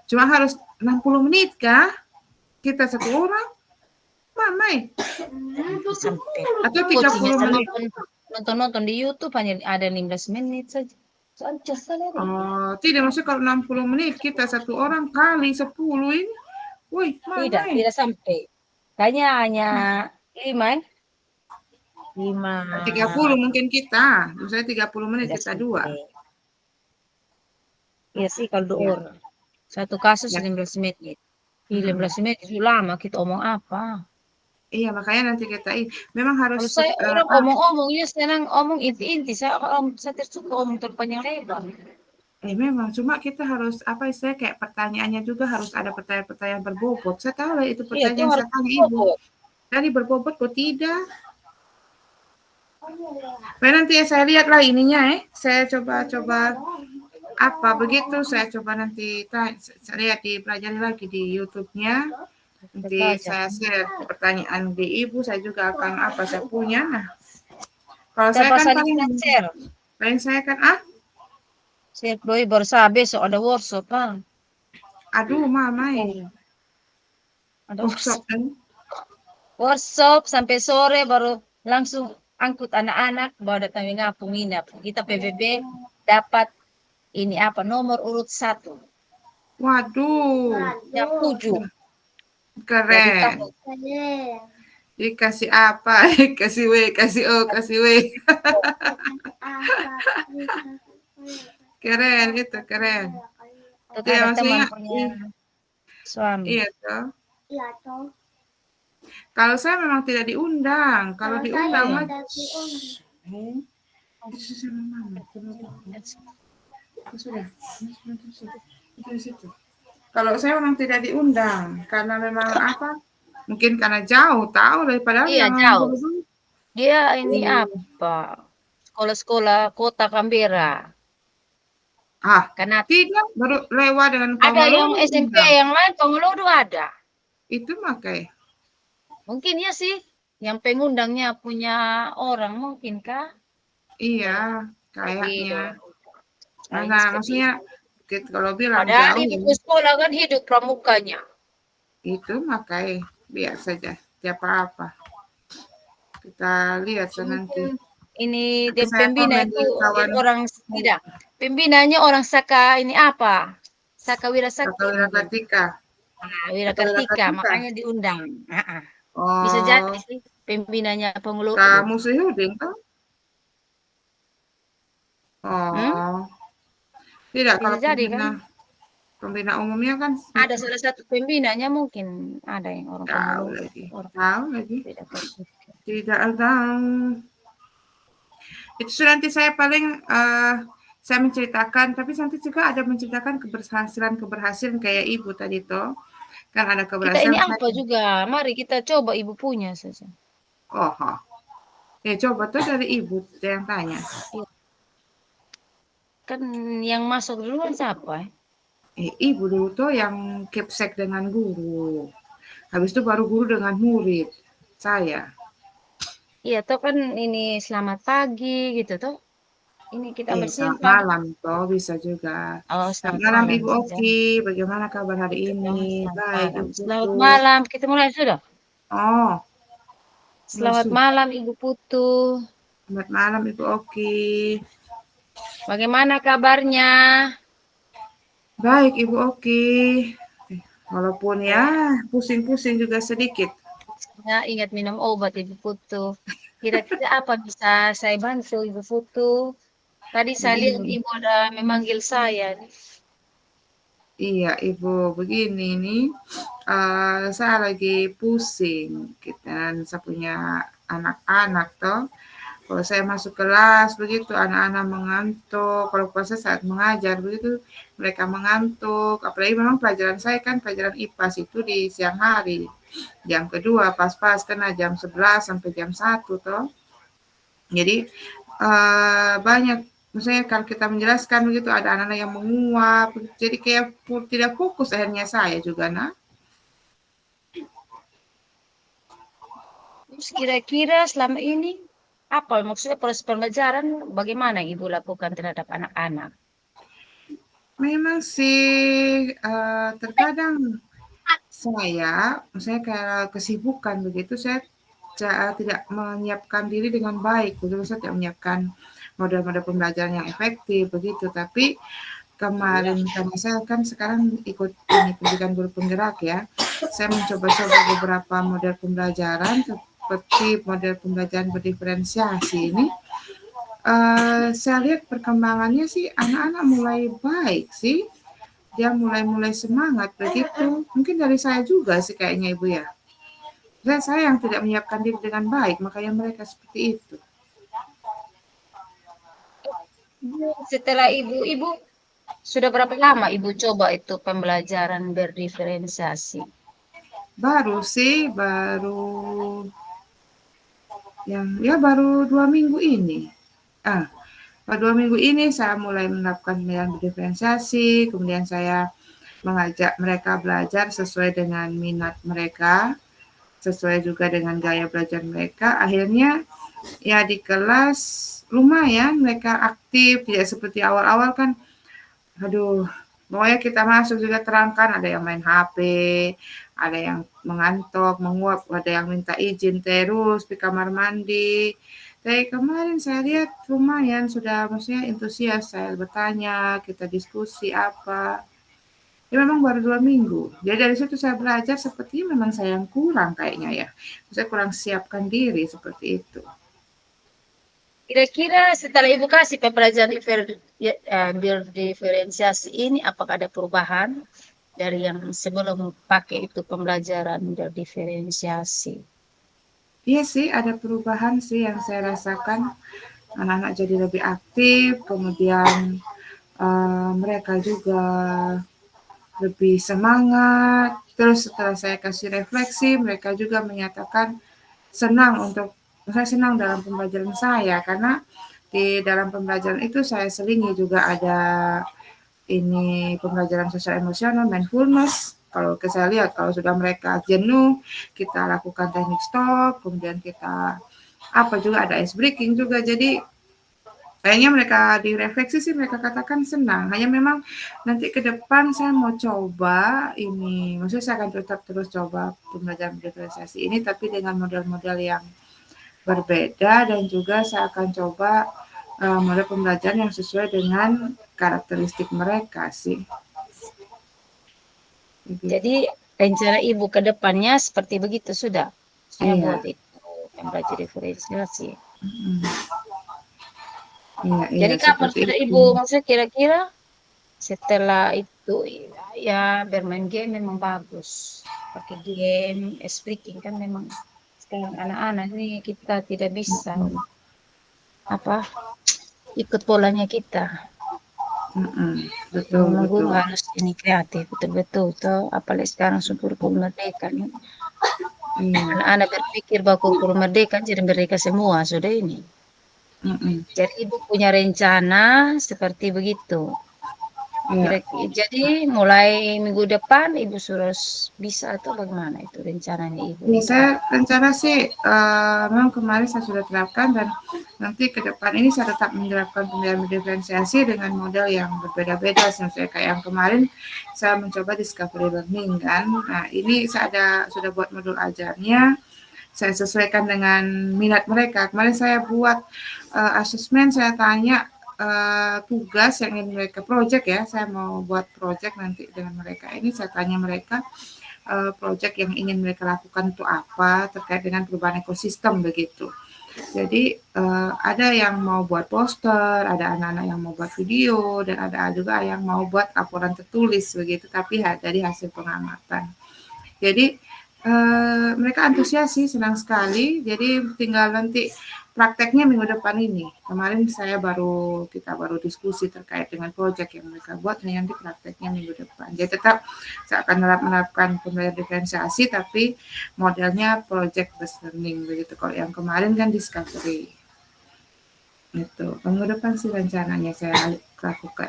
Cuma harus 60 menit kah? Kita satu orang? Mamai. Atau 30 menit. Nonton di YouTube hanya ada 15 menit saja. Tidak, maksudnya kalau 60 menit kita satu orang kali 10 ini. Wih, tidak sampai. Kayaknya hanya 5. 30 mungkin kita. Misalnya 30 menit kita dua. Iya sih kalau 2 orang. Satu kasus 15 menit. 15 menit itu lama kita omong apa? Iya, makanya nanti kita memang harus. Kalau saya orang omong-omongnya senang omong inti-inti. Saya tersuka omong terpanjang lebar. Memang, cuma kita harus kayak pertanyaannya juga harus ada pertanyaan-pertanyaan berbobot. Saya tahu lah itu pertanyaan saya tanya ibu. Tadi berbobot kok tidak? Nanti saya lihat lah ininya saya coba apa begitu, saya coba nanti saya lihat dipelajari lagi di YouTube-nya. Nanti saya share pertanyaan di ibu, saya juga akan saya punya. Nah, kalau saya kan paling saya kan share boy baru besok ada workshop Bang. Aduh mama ada workshop sampai sore baru langsung angkut anak-anak bawa datang ngapu nginap. Kita PBB dapat ini nomor urut 1. Waduh. Yang 7. Keren. Dikasih apa? Kasih W, kasih O, kasih W. Keren itu, keren. Atau Iya, ada teman maksudnya punya suami. iya toh. Iya toh. Kalau saya memang tidak diundang. Kalau Kalau saya diundang mah tidak diundang. itu sih mama. Sudah. Itu di situ. Kalau saya memang tidak diundang karena memang apa? Mungkin karena jauh tahu daripada Iya, yang jauh. dulu-dulu. Dia ini apa? Sekolah-sekolah kota Canberra. Karena Tidak baru lewat dengan ada yang Pangolodo SMP diundang. yang lain Pengelodo ada. Itu makai. Mungkin ya sih yang pengundangnya punya orang mungkin kah? Iya, Gitu. kayaknya. Kayaknya Nah, seperti maksudnya itu. kalau bilang Padahal jauh ibu sekolah kan hidup pramukanya. itu makai biar saja tiap apa. Kita lihat nanti. Ini Tapi dan saya pembina komen itu dari kawan orang tidak. Pembinanya orang Saka ini apa? Saka Wirasakti Kakak mungkin. Kartika. Nah, Wirakartika, makanya diundang. Bisa jadi Oh, sih pembinanya Pengelodo. kamu Sehuding kan? Hmm? Oh, tidak Bisa kalau jadi kan? pembina umumnya kan Ada salah satu pembinanya mungkin ada yang orang tahu Pengelodo. lagi. Orang Tahu lagi. tidak tahu. Tidak tahu. Itu nanti saya paling saya menceritakan, tapi nanti juga ada menceritakan keberhasilan kayak ibu tadi toh. Kan ada Kita ini keberhasilan apa saya. juga? Mari kita coba ibu punya saja. Oh, ya coba tuh dari ibu yang tanya. Kan yang masuk duluan siapa? Ibu dulu tuh yang kepsek dengan guru. Habis itu baru guru dengan murid. Saya. Iya, toh kan ini selamat pagi gitu toh. Ini kita Selamat bersimpan. malam toh bisa juga. Oh, Selamat selamat malam malam Ibu saja. Oki. Bagaimana kabar hari ini? Selamat Baik, malam. Ibu Selamat Putu. malam. Kita mulai sudah. Oh, Selamat malam Ibu Putu. selamat malam Ibu Oki. Bagaimana kabarnya? Baik Ibu Oki. Walaupun ya pusing-pusing juga sedikit. Ya, ingat minum obat Ibu Putu. Kira-kira apa bisa saya bantu Ibu Putu? Tadi saya lihat Begini. Ibu ada memanggil saya. Iya Ibu, begini nih. Saya lagi pusing. Kita saya punya anak-anak toh. Kalau saya masuk kelas begitu anak-anak mengantuk. Kalau puasa saat mengajar begitu mereka mengantuk. Apalagi memang pelajaran saya kan pelajaran IPAS itu di siang hari. Jam kedua pas-pas kena jam 11 sampai jam 1 toh. Jadi banyak misalnya kalau kita menjelaskan begitu ada anak-anak yang menguap. Jadi kayak tidak fokus akhirnya saya juga nah. Terus kira-kira selama ini apa maksudnya proses pembelajaran bagaimana Ibu lakukan terhadap anak-anak? Memang sih terkadang saya misalnya kalau kesibukan begitu saya tidak menyiapkan diri dengan baik, begitu saya tidak menyiapkan model-model pembelajaran yang efektif begitu. Tapi kemarin karena saya kan sekarang ikut ini pendidikan guru penggerak ya, saya mencoba-coba beberapa model pembelajaran seperti model pembelajaran berdiferensiasi ini. Saya lihat perkembangannya sih anak-anak mulai baik sih. Dia mulai semangat begitu. Mungkin dari saya juga sih kayaknya Ibu ya. Dan saya yang tidak menyiapkan diri dengan baik, makanya mereka seperti itu. Setelah Ibu sudah berapa lama Ibu coba itu pembelajaran berdiferensiasi? Baru baru 2 minggu ini. Baru 2 minggu ini saya mulai melakukan pembelajaran berdiferensiasi, kemudian saya mengajak mereka belajar sesuai dengan minat mereka, sesuai juga dengan gaya belajar mereka. Akhirnya ya di kelas lumayan mereka aktif, tidak seperti awal-awal kan, aduh, pokoknya kita masuk juga terangkan ada yang main HP, ada yang mengantuk, menguap, ada yang minta izin terus di kamar mandi. Dari kemarin saya lihat lumayan sudah maksudnya antusias, saya bertanya, kita diskusi apa. Ya memang baru 2 minggu. Jadi dari situ saya belajar sepertinya memang saya yang kurang kayaknya ya. Saya kurang siapkan diri seperti itu. Kira-kira setelah Ibu kasih pembelajaran berdiferensiasi ini, apakah ada perubahan dari yang sebelum pakai itu pembelajaran berdiferensiasi? Iya sih, ada perubahan sih yang saya rasakan. Anak-anak jadi lebih aktif, kemudian mereka juga lebih semangat. Terus setelah saya kasih refleksi, mereka juga menyatakan saya senang dalam pembelajaran saya karena di dalam pembelajaran itu saya selingi juga ada ini pembelajaran sosial emosional, mindfulness. Kalau saya lihat kalau sudah mereka jenuh, kita lakukan teknik stop, kemudian kita juga ada ice breaking juga. Jadi kayaknya mereka direfleksi sih mereka katakan senang. Hanya memang nanti ke depan saya mau coba ini, maksudnya saya akan tetap terus coba pembelajaran diferensiasi ini tapi dengan model-model yang berbeda dan juga saya akan coba model pembelajaran yang sesuai dengan karakteristik mereka sih. Jadi rencana Ibu ke depannya seperti begitu sudah. Saya Iya. buat itu pembelajaran diferensiasi. Iya, Jadi kapan seperti sudah itu. Ibu, maksudnya kira-kira setelah itu ya bermain game memang bagus. Pakai game, speaking kan memang sekarang anak-anak ini kita tidak bisa ikut polanya kita. Betul, Memang guru betul. harus ini kreatif betul-betul toh. Apalagi sekarang kurikulum merdeka nih. Iya. Anak-anak berpikir bahwa kurikulum merdeka jadi merdeka semua sudah ini. Jadi Ibu punya rencana seperti begitu. Iya. Jadi mulai minggu depan Ibu sudah bisa atau bagaimana itu rencananya Ibu? Ya, saya rencana sih memang kemarin saya sudah terapkan dan nanti ke depan ini saya tetap menerapkan pembelajaran diferensiasi dengan model yang berbeda-beda. Misalnya kayak yang kemarin saya mencoba discovery learning kan. Nah ini saya sudah buat modul ajarnya. Saya sesuaikan dengan minat mereka. Kemarin saya buat asesmen, saya tanya tugas yang ingin mereka project ya. Saya mau buat project nanti dengan mereka. Ini saya tanya mereka project yang ingin mereka lakukan itu apa terkait dengan perubahan ekosistem begitu. Jadi ada yang mau buat poster, ada anak-anak yang mau buat video, dan ada juga yang mau buat laporan tertulis begitu, tapi dari hasil pengamatan. Jadi mereka antusias sih, senang sekali. Jadi tinggal nanti prakteknya minggu depan ini. Kemarin kita baru diskusi terkait dengan proyek yang mereka buat, nanti prakteknya minggu depan. Jadi tetap saya akan menerapkan pembelajaran diferensiasi, tapi modelnya project based learning begitu. Kalau yang kemarin kan discovery. Itu minggu depan sih rencananya saya lakukan.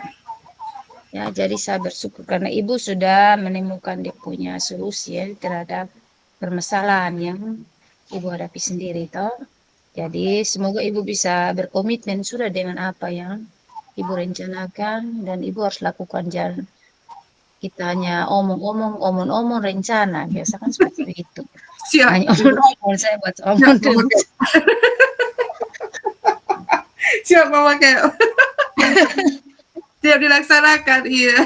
Ya, jadi saya bersyukur karena Ibu sudah menemukan dia punya solusi ya terhadap permasalahan yang Ibu hadapi sendiri toh. Jadi semoga Ibu bisa berkomitmen sudah dengan apa yang Ibu rencanakan dan Ibu harus lakukan jalan. Kita hanya omong-omong rencana, biasa kan seperti itu. Siap. Hanya omong-omong saya buat omong. Siap memakai. Siap dilaksanakan, iya.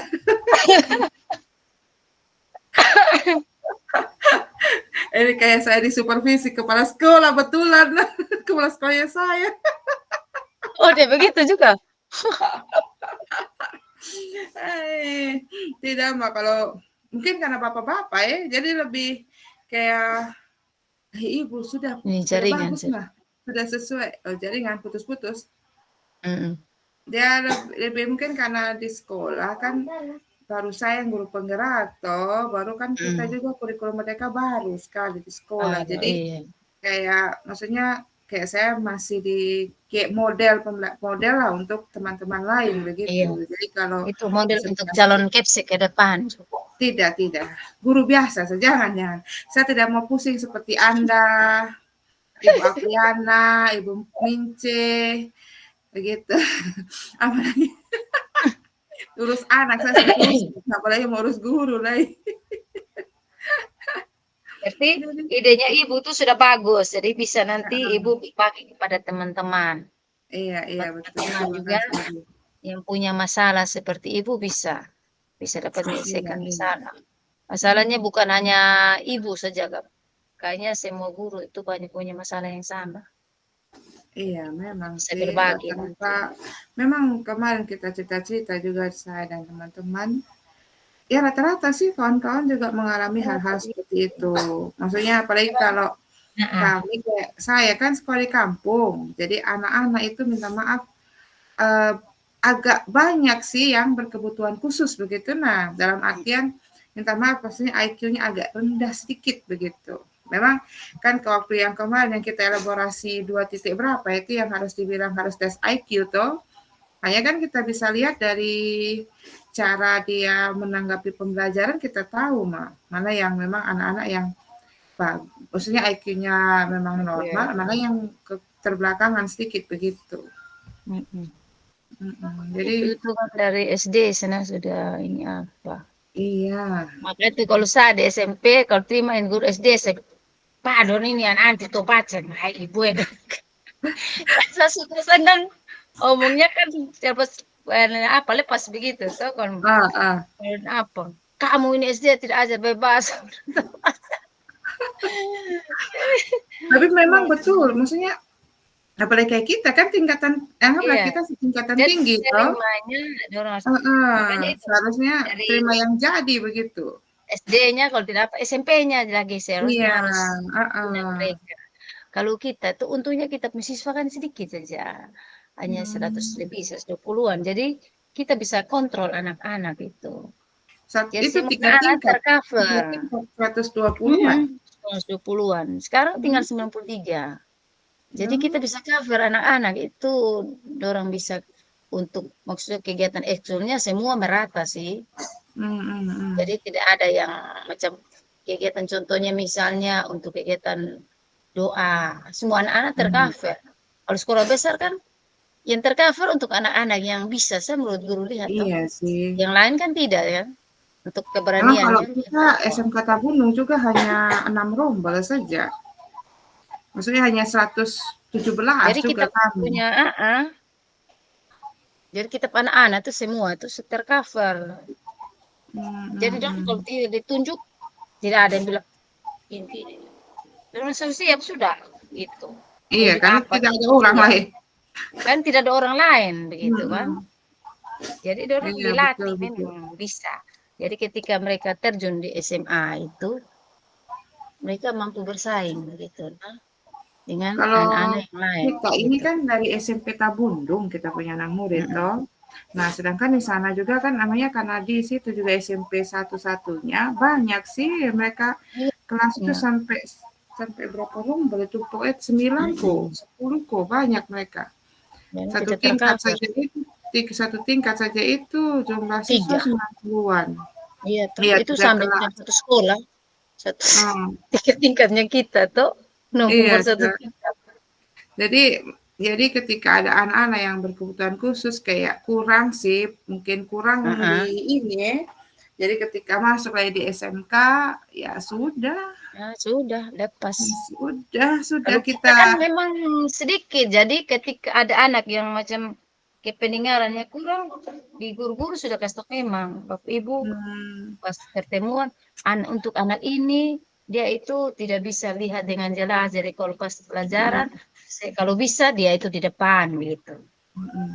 Ini kayak saya disupervisi kepala sekolah betulan. Kepala sekolahnya saya. Oh, dia begitu juga. Tidak mah kalau mungkin karena bapak-bapak ya, jadi lebih kayak ibu sudah jaringan bagus mah, sudah sesuai. Oh, jaringan putus-putus. Dia lebih mungkin karena di sekolah kan baru saya yang guru penggerak toh, baru kan kita juga kurikulum mereka baru sekali di sekolah. Jadi kayak maksudnya kayak saya masih di kayak model lah untuk teman-teman lain begitu. Jadi kalau itu model untuk calon KEPSI ke depan. Tidak. Guru biasa saja, jangan. Saya tidak mau pusing seperti Anda, Ibu Apriana, Ibu Mince, begitu. Apalagi urus anak saya apalagi mau urus guru lagi. Berarti idenya Ibu tuh sudah bagus, jadi bisa nanti Ibu pakai kepada teman-teman. Iya betul. Teman juga yang punya masalah seperti Ibu bisa dapat menyelesaikan masalah. Masalahnya bukan hanya Ibu saja, kayaknya semua guru itu banyak punya masalah yang sama. Iya, memang bisa sih berbagi rata-rata memang kemarin kita cerita-cerita juga saya dan teman-teman, ya rata-rata sih kawan-kawan juga mengalami hal-hal seperti itu. Maksudnya apalagi kalau Heeh. kami kayak saya kan sekolah di kampung, jadi anak-anak itu minta maaf, eee, agak banyak sih yang berkebutuhan khusus begitu. Nah, dalam artian minta maaf maksudnya IQ-nya agak rendah sedikit begitu. Memang kan ke waktu yang kemarin yang kita elaborasi 2 titik berapa itu yang harus dibilang harus tes IQ toh, hanya kan kita bisa lihat dari cara dia menanggapi pembelajaran kita tahu mana yang memang anak-anak yang maksudnya IQ-nya memang normal, mana yang terbelakangan sedikit begitu. Mm-mm. Jadi Itu kan dari SD sana sudah ini apa. iya. Makanya itu kalau saya di SMP, kalau terima guru SD, saya Pak Don ini anak anti to pacar, hai ibu ya. Saya suka senang omongnya kan siapa apa lepas begitu, so kalau Ah. apa kamu ini SD tidak ajar bebas. Tapi memang betul, maksudnya apalagi kayak kita kan tingkatan anggaplah Iya, kita tingkatan jadi tinggi toh. terimanya orang makanya Heeh, itu seharusnya dari terima yang jadi begitu. SD-nya kalau tidak apa SMP-nya lagi seharusnya Iya, harus punya heeh. mereka. Kalau kita tuh untungnya kita mahasiswa kan sedikit saja, hanya 100 Hmm. lebih 120-an. Jadi kita bisa kontrol anak-anak itu. Jadi Itu semua 3 anak tingkat, 3 tercover. tingkat 120-an. 120-an. Sekarang tinggal 93. Jadi kita Hmm. bisa cover anak-anak itu, orang bisa untuk maksudnya kegiatan ekskulnya semua merata sih. Jadi tidak ada yang macam kegiatan contohnya misalnya untuk kegiatan doa, semua anak-anak tercover. Kalau sekolah besar kan yang tercover untuk anak-anak yang bisa, saya menurut guru lihat toh. Iya sih. Yang lain kan tidak ya, untuk Memang kalau keberaniannya. kita SMK Tabunung juga hanya 6 rombel saja. Maksudnya hanya 117 Jadi juga kita kami. punya jadi kita anak-anak tuh semua tuh tercover. Jadi dong kalau tidak ditunjuk tidak ada yang bilang ini. Memang siap sudah gitu. Iya Tunjuk kan apa? tidak ada orang Iya. lain. Kan tidak ada orang lain begitu kan. Jadi orang Iya, dilatih betul. memang bisa. Jadi ketika mereka terjun di SMA itu mereka mampu bersaing begitu nah, dengan Kalau anak-anak yang lain kita ini gitu. kan dari SMP Tabundung kita punya anak murid toh. Nah, sedangkan di sana juga kan namanya Kanadis itu juga SMP satu-satunya banyak sih mereka kelas itu Iya. sampai berapa rombel itu pokoknya 9 kok, 10 kok banyak mereka. Dan Satu tidak tingkat tercover. saja itu satu tingkat saja itu jumlah siswa 3. 90-an. Iya, tuh. Iya, Itu 3 sampai kelas. satu sekolah, satu Hmm, tingkatnya kita tuh numpuk iya, bersatu tingkat. Jadi ketika ada anak-anak yang berkebutuhan khusus kayak kurang sih, mungkin kurang di ini ya. Jadi ketika masuk lagi di SMK, ya sudah, Nah, sudah lepas. sudah Kalau kita kita kan memang sedikit, jadi ketika ada anak yang macam kependengarannya kurang, di guru-guru sudah kasih tahu memang, Bapak Ibu pas pertemuan untuk anak ini dia itu tidak bisa lihat dengan jelas, jadi kalau pas pelajaran, kalau bisa dia itu di depan gitu.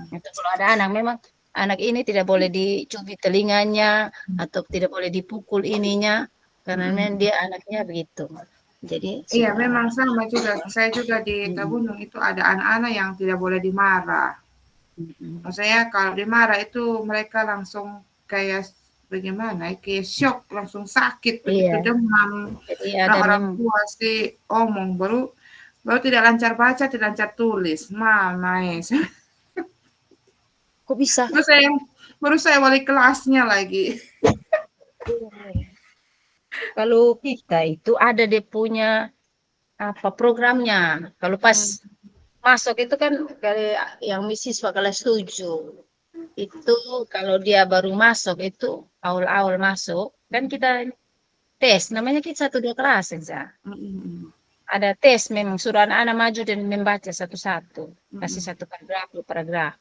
Itu kalau ada anak memang anak ini tidak boleh dicubit telinganya atau tidak boleh dipukul ininya karena memang dia anaknya begitu. Jadi iya sudah memang sama juga. Saya juga di Tabunung itu ada anak-anak yang tidak boleh dimarah. Maksudnya kalau dimarah itu mereka langsung kayak bagaimana ya, kayak shock, langsung sakit begitu, iya. demam. Jadi Nah, ada orang memang tua sih omong baru tidak lancar baca, tidak lancar tulis. Mama kok bisa? baru saya wali kelasnya lagi. Kalau kita itu ada dia punya apa programnya. Kalau pas masuk itu kan kayak yang mahasiswa kelas 7 itu kalau dia baru masuk itu awal-awal masuk kan kita tes namanya kita 1 2 kelas saja. Ada tes memang suruh anak-anak maju dan membaca satu-satu kasih satu paragraf 2 paragraf.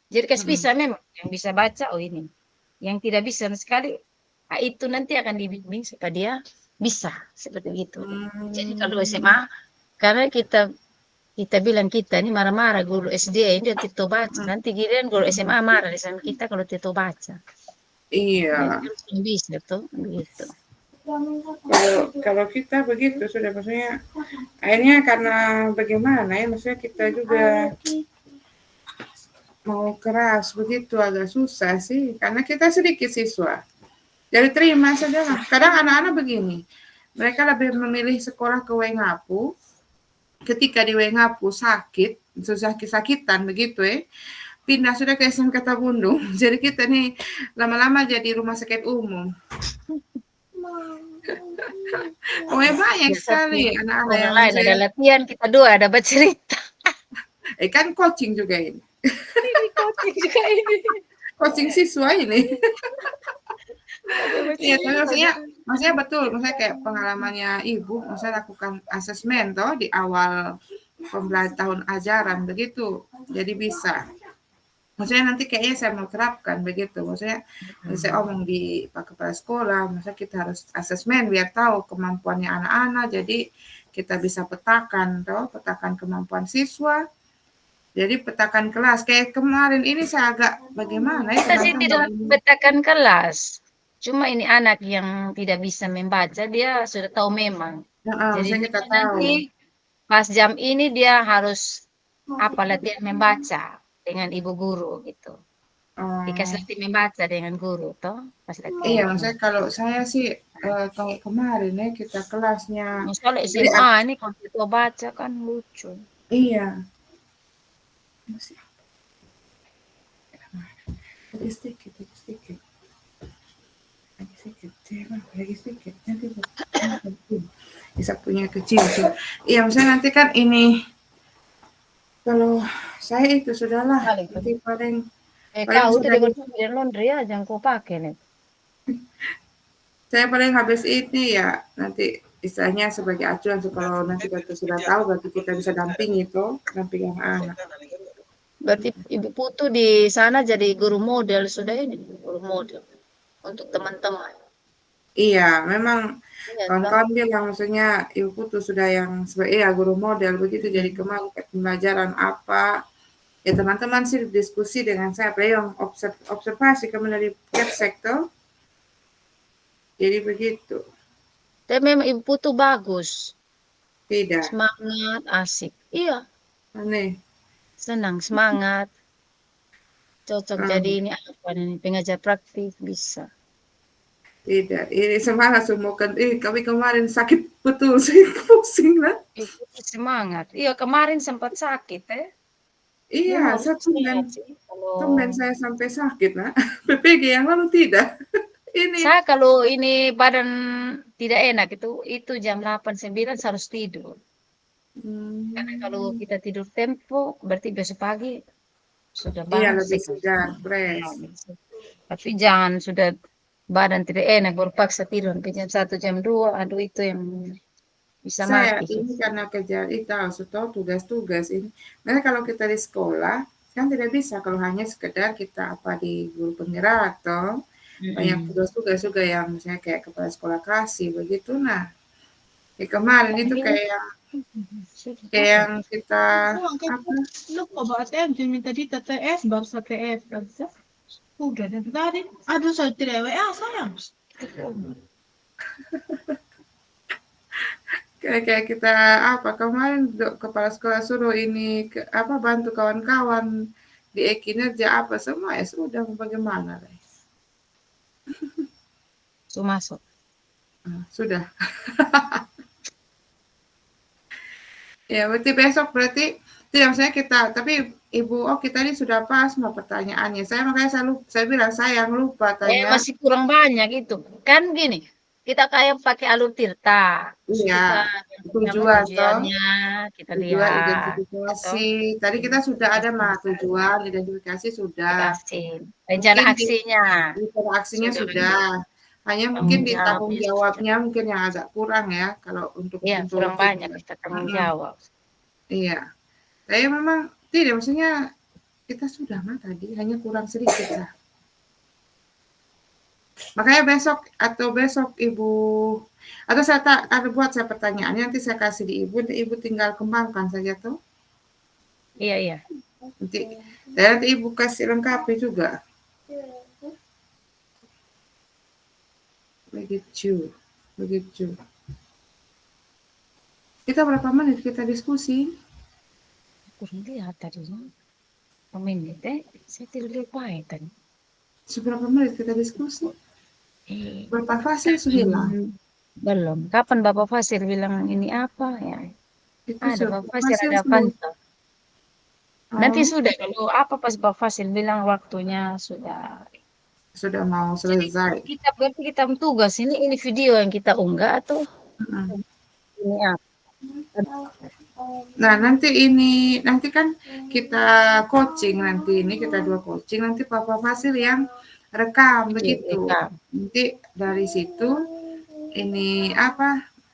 Jadi kasih bisa memang yang bisa baca oh ini yang tidak bisa sama sekali itu nanti akan dibimbing supaya dia bisa seperti itu. Jadi kalau SMA karena kita Kita bilang kita ini marah-marah guru SD ini dia tidak baca. Nanti giliran guru SMA marah sama kita kalau tidak baca. Iya. Jadi bisa tuh begitu. Kalau kita begitu sudah maksudnya akhirnya karena bagaimana ya maksudnya kita juga mau keras begitu agak susah sih karena kita sedikit siswa. Jadi terima saja lah. Kadang anak-anak begini, mereka lebih memilih sekolah ke Wengapu. Ketika di Wengapu sakit, sakit-sakitan begitu pindah sudah ke SMK Tabundung. Jadi kita nih lama-lama jadi rumah sakit umum. Banyak sekali anak-anak Orang yang lain ada latihan, kita dua ada bercerita. kan coaching juga ini. Ini coaching juga ini. Coaching siswa ini. Iya, maksudnya betul, maksudnya kayak pengalamannya ibu, maksudnya lakukan asesmen toh di awal tahun ajaran begitu, jadi bisa. Maksudnya nanti kayaknya saya mau terapkan begitu, maksudnya saya omong di Pak Kepala Sekolah, maksudnya kita harus asesmen biar tahu kemampuannya anak-anak, jadi kita bisa petakan kemampuan siswa. Jadi petakan kelas kayak kemarin ini saya agak bagaimana ya? Kita sih tidak petakan kelas. Cuma ini anak yang tidak bisa membaca dia sudah tahu memang. Jadi kita nanti pas jam ini dia harus latihan membaca dengan ibu guru gitu. Dikasih latihan membaca dengan guru toh pas latihan. Iya, maksudnya kalau saya sih kayak kemarin ya kita kelasnya. Misalnya SMA ini kalau kita baca kan lucu. Iya. Lagi sedikit. Nanti bisa punya kecil. Iya, maksudnya nanti kan ini kalau saya itu sudahlah. Nanti paling kau udah dengan laundry aja yang kau pakai nih. Saya paling habis ini ya nanti istilahnya sebagai acuan kalau nanti kita sudah tahu berarti kita bisa dampingi anak. Berarti Ibu Putu di sana jadi guru model sudah ini, guru model untuk teman-teman. Iya, memang kawan-kawan bilang maksudnya Ibu Putu sudah yang guru model begitu jadi kemarin pembelajaran apa ya teman-teman sih diskusi dengan saya yang observasi kami dari sektor. Jadi begitu. Tapi memang Ibu Putu bagus. Tidak. Semangat, asik. Iya. Aneh. Senang, semangat. Cocok jadi ini apa nih, pengajar praktik bisa. Tidak, ini semangat semua kan. Kami kemarin sakit betul sih, pusing lah. Semangat. Iya, kemarin sempat sakit Iya, tumben saya sampai sakit nah. PPG yang lalu tidak. Saya kalau ini badan tidak enak itu jam 8-9 harus tidur. Karena kalau kita tidur tempo berarti besok pagi sudah bangun. Iya, lebih segar, fresh. Tapi jangan sudah badan tidak enak baru paksa tidur sampai jam 1 jam 2, aduh itu yang bisa mati. Saya ini karena kejar tugas-tugas ini. Nah kalau kita di sekolah kan tidak bisa kalau hanya sekedar kita di guru penggerak atau banyak tugas-tugas juga yang misalnya kayak kepala sekolah kasih begitu. Nah kemarin itu kayak yang kita lupa bawa ATM minta di TTS baru TTS udah dari tadi aduh saya tidak WA sayang kayak kita kemarin kepala sekolah suruh ini bantu kawan-kawan di kinerja semua ya sudah bagaimana masuk sudah. Ya berarti besok tidak maksudnya kita tapi Ibu kita ini sudah pas mau pertanyaannya makanya saya bilang saya yang lupa tanya masih kurang banyak itu kan gini kita kayak pakai alur tirta iya tujuannya kita lihat identifikasi tadi kita sudah ada tujuan identifikasi sudah rencana aksinya sudah hanya mungkin di tanggung jawabnya mungkin yang agak kurang ya kalau untuk kurang banyak kita tanggung jawab. Iya, saya memang tidak maksudnya kita sudah tadi hanya kurang sedikit lah. Makanya besok Ibu atau saya buat pertanyaannya nanti saya kasih di Ibu tinggal kembangkan saja tuh. Iya. Nanti Ibu kasih lengkapi juga. Begitu. Kita berapa menit kita diskusi? Kurang lihat tadi. Menit saya tidak lupa tadi. Seberapa menit kita diskusi? Eh, Berapa fase sudah hilang? belum. Kapan Bapak Fasir bilang ini apa ya? Itu Ada Bapak Fasir, fase ada sebelum. Fanta. Nanti Oh, sudah kalau apa pas Bapak Fasir bilang waktunya sudah. sudah mau selesai. Kita berarti kita tugas ini video yang kita unggah atau Mm-mm. ini apa? Nah, nanti kan kita coaching nanti ini kita 2 coaching nanti Papa Fasil yang rekam begitu. Rekam. Nanti dari situ ini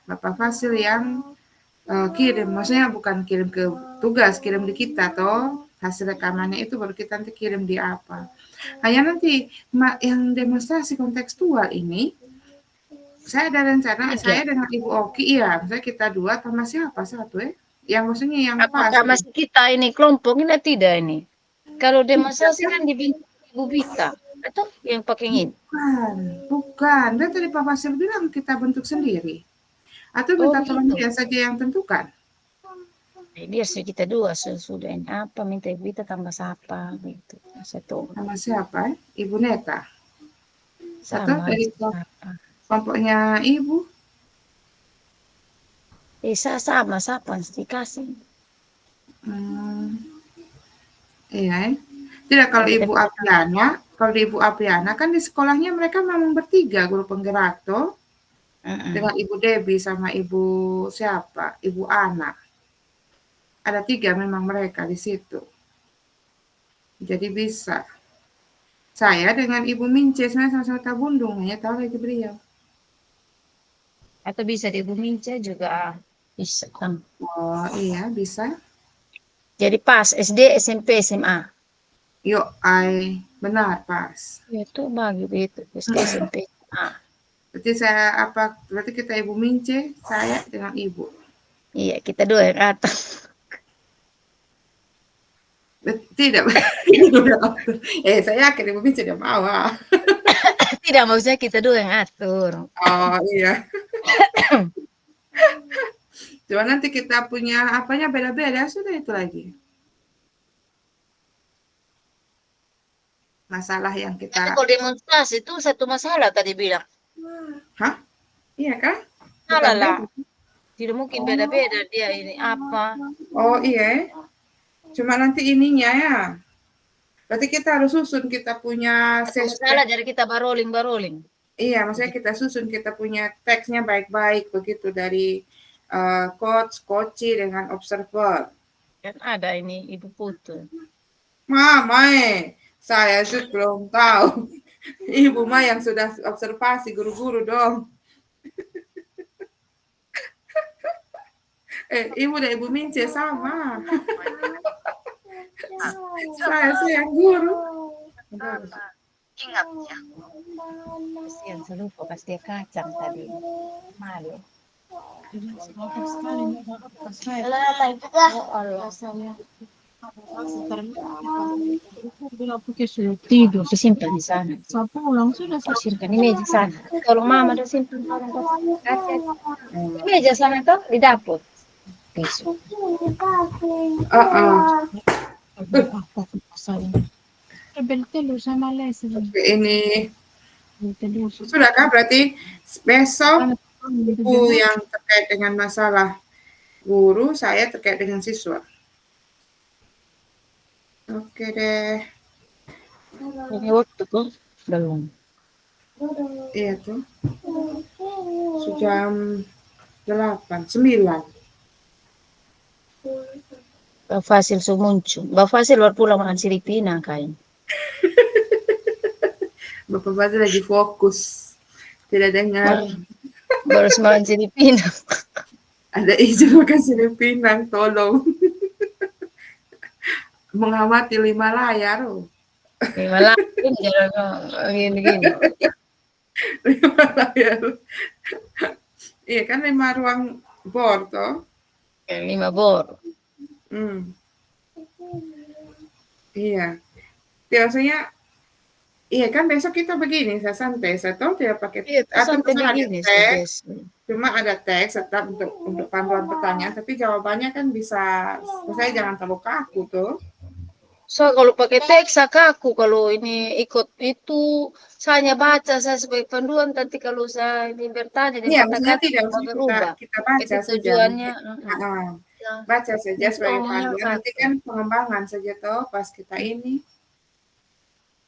Bapak Fasil yang kirim, maksudnya bukan kirim ke tugas, kirim di kita toh hasil rekamannya itu baru kita nanti kirim di apa. Hanya nanti yang demonstrasi kontekstual ini saya ada rencana saya dengan Ibu Oki, misalnya kita 2 sama siapa satu yang maksudnya yang Apakah masih kita ini kelompok ini tidak ini? Kalau demonstrasi kan dibentuk Ibu Bita atau yang pakai ini? Bukan. Dan tadi Pak Fasil bilang kita bentuk sendiri. Atau minta tolong dia saja yang tentukan. Biar kita 2 sudah ini apa minta Ibu Bita tambah siapa gitu. Satu. Sama siapa? Ibu Neta. Atau Sama dari kelompoknya Ibu? sama siapa dikasih. Iya. Tidak kalau Ibu Apriana kan di sekolahnya mereka memang bertiga guru penggerak toh. Dengan Ibu Debbie sama Ibu siapa? Ibu Ana. Ada 3 memang mereka di situ. Jadi bisa. Saya dengan Ibu Mince sebenarnya sama-sama tabundung, ya tahu lagi beliau. Atau bisa di Ibu Mince juga bisa kan. Oh iya bisa. Jadi pas SD, SMP, SMA. Yuk, benar pas. Itu bagi itu SD, SMP, SMA. Berarti kita Ibu Mince, saya dengan Ibu. Iya, kita 2 yang atas. Tidak. Saya yakin Ibu Mince tidak mau. Tidak, maksudnya kita 2 yang atur. Oh iya. Cuma nanti kita punya apanya beda-beda, sudah itu lagi. Masalah yang kita... Kalau demonstrasi itu satu masalah tadi bilang. Hah? Iya kan? Salah lah. Tidak mungkin beda-beda dia ini apa. Oh iya. Cuma nanti ininya ya. Berarti kita harus susun kita punya masalah jadi kita baroling. Iya, maksudnya kita susun kita punya teksnya baik-baik begitu dari coach dengan observer. Kan ada ini Ibu Putu. Mama saya sih belum tahu. Ibu mah yang sudah observasi guru-guru dong. Ibu dan Ibu Mince sama. Saya sih yang guru. Ingat ya. Kasihan selupa pas dia kacang tadi. Malu. Tidur disimpan di sana. Saya pulang sudah Simpan di meja sana. Tolong mama udah simpan meja sana tuh di dapur. Besok. Beltelu sama les. Ini sudahkah berarti besok Ibu yang terkait dengan masalah guru, saya terkait dengan siswa. Oke deh. Ini waktu tuh belum. Iya tuh. Jam 8, 9. Mbak Fasil muncul. Mbak Fasil baru pulang makan Filipina kayaknya. Bapak Fasil lagi fokus. Tidak dengar. Baru makan Filipina. Ada izin makan Filipina, tolong. Mengamati 5 layar. 5 layar gini. 5 layar. Iya kan 5 ruang bor toh. 5 bor. Iya. Biasanya, iya kan besok kita begini, saya santai, saya tahu tidak pakai Iya, tuh atau sampai misalnya ada begini sih, teks, Des. cuma ada teks tetap untuk panduan pertanyaan, tapi jawabannya kan bisa, misalnya jangan terlalu kaku tuh. So, kalau pakai teks aku kalau ini ikut itu, saya hanya baca saya sebagai panduan, nanti kalau saya ini bertanya dan Iya, maksudnya kata-kata tidak, mau maksudnya berubah. kita baca Itu saja, tujuannya. Heeh. Ya, Baca saja nanti sebagai omongnya panduan, nanti kaku. kan pengembangan saja toh pas kita ini.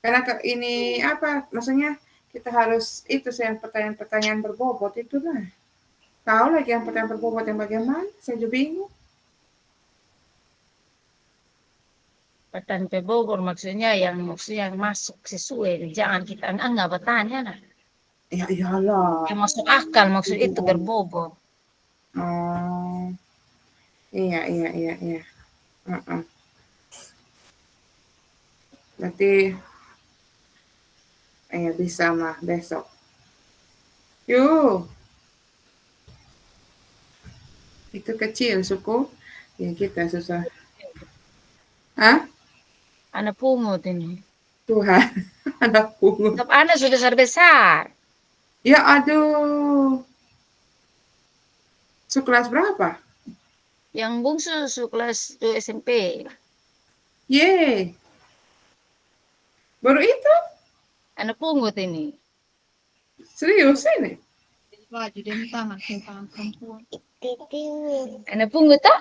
Karena ini apa, maksudnya kita harus itu yang pertanyaan-pertanyaan berbobot itu lah. Tahu lagi yang pertanyaan berbobot yang bagaimana? Saya juga bingung. Pertanyaan Bogor maksudnya yang masuk sesuai, jangan kita enggak bertanya nah. Ya iyalah. Yang masuk akal maksud itu berbobot. Oh, iya, iya, iya, iya. Heeh. Berarti bisa mah besok. Yuk. Itu kecil suku. Ya kita susah. Hah? Anak pungut ini. Tuhan, anak pungut. Tapi anak sudah besar. Ya aduh. Sekelas berapa? Yang bungsu kelas 2 SMP. Ye. Baru itu? Anak pungut ini. Serius ini? Baju dan tangan perempuan. Anak pungut tak?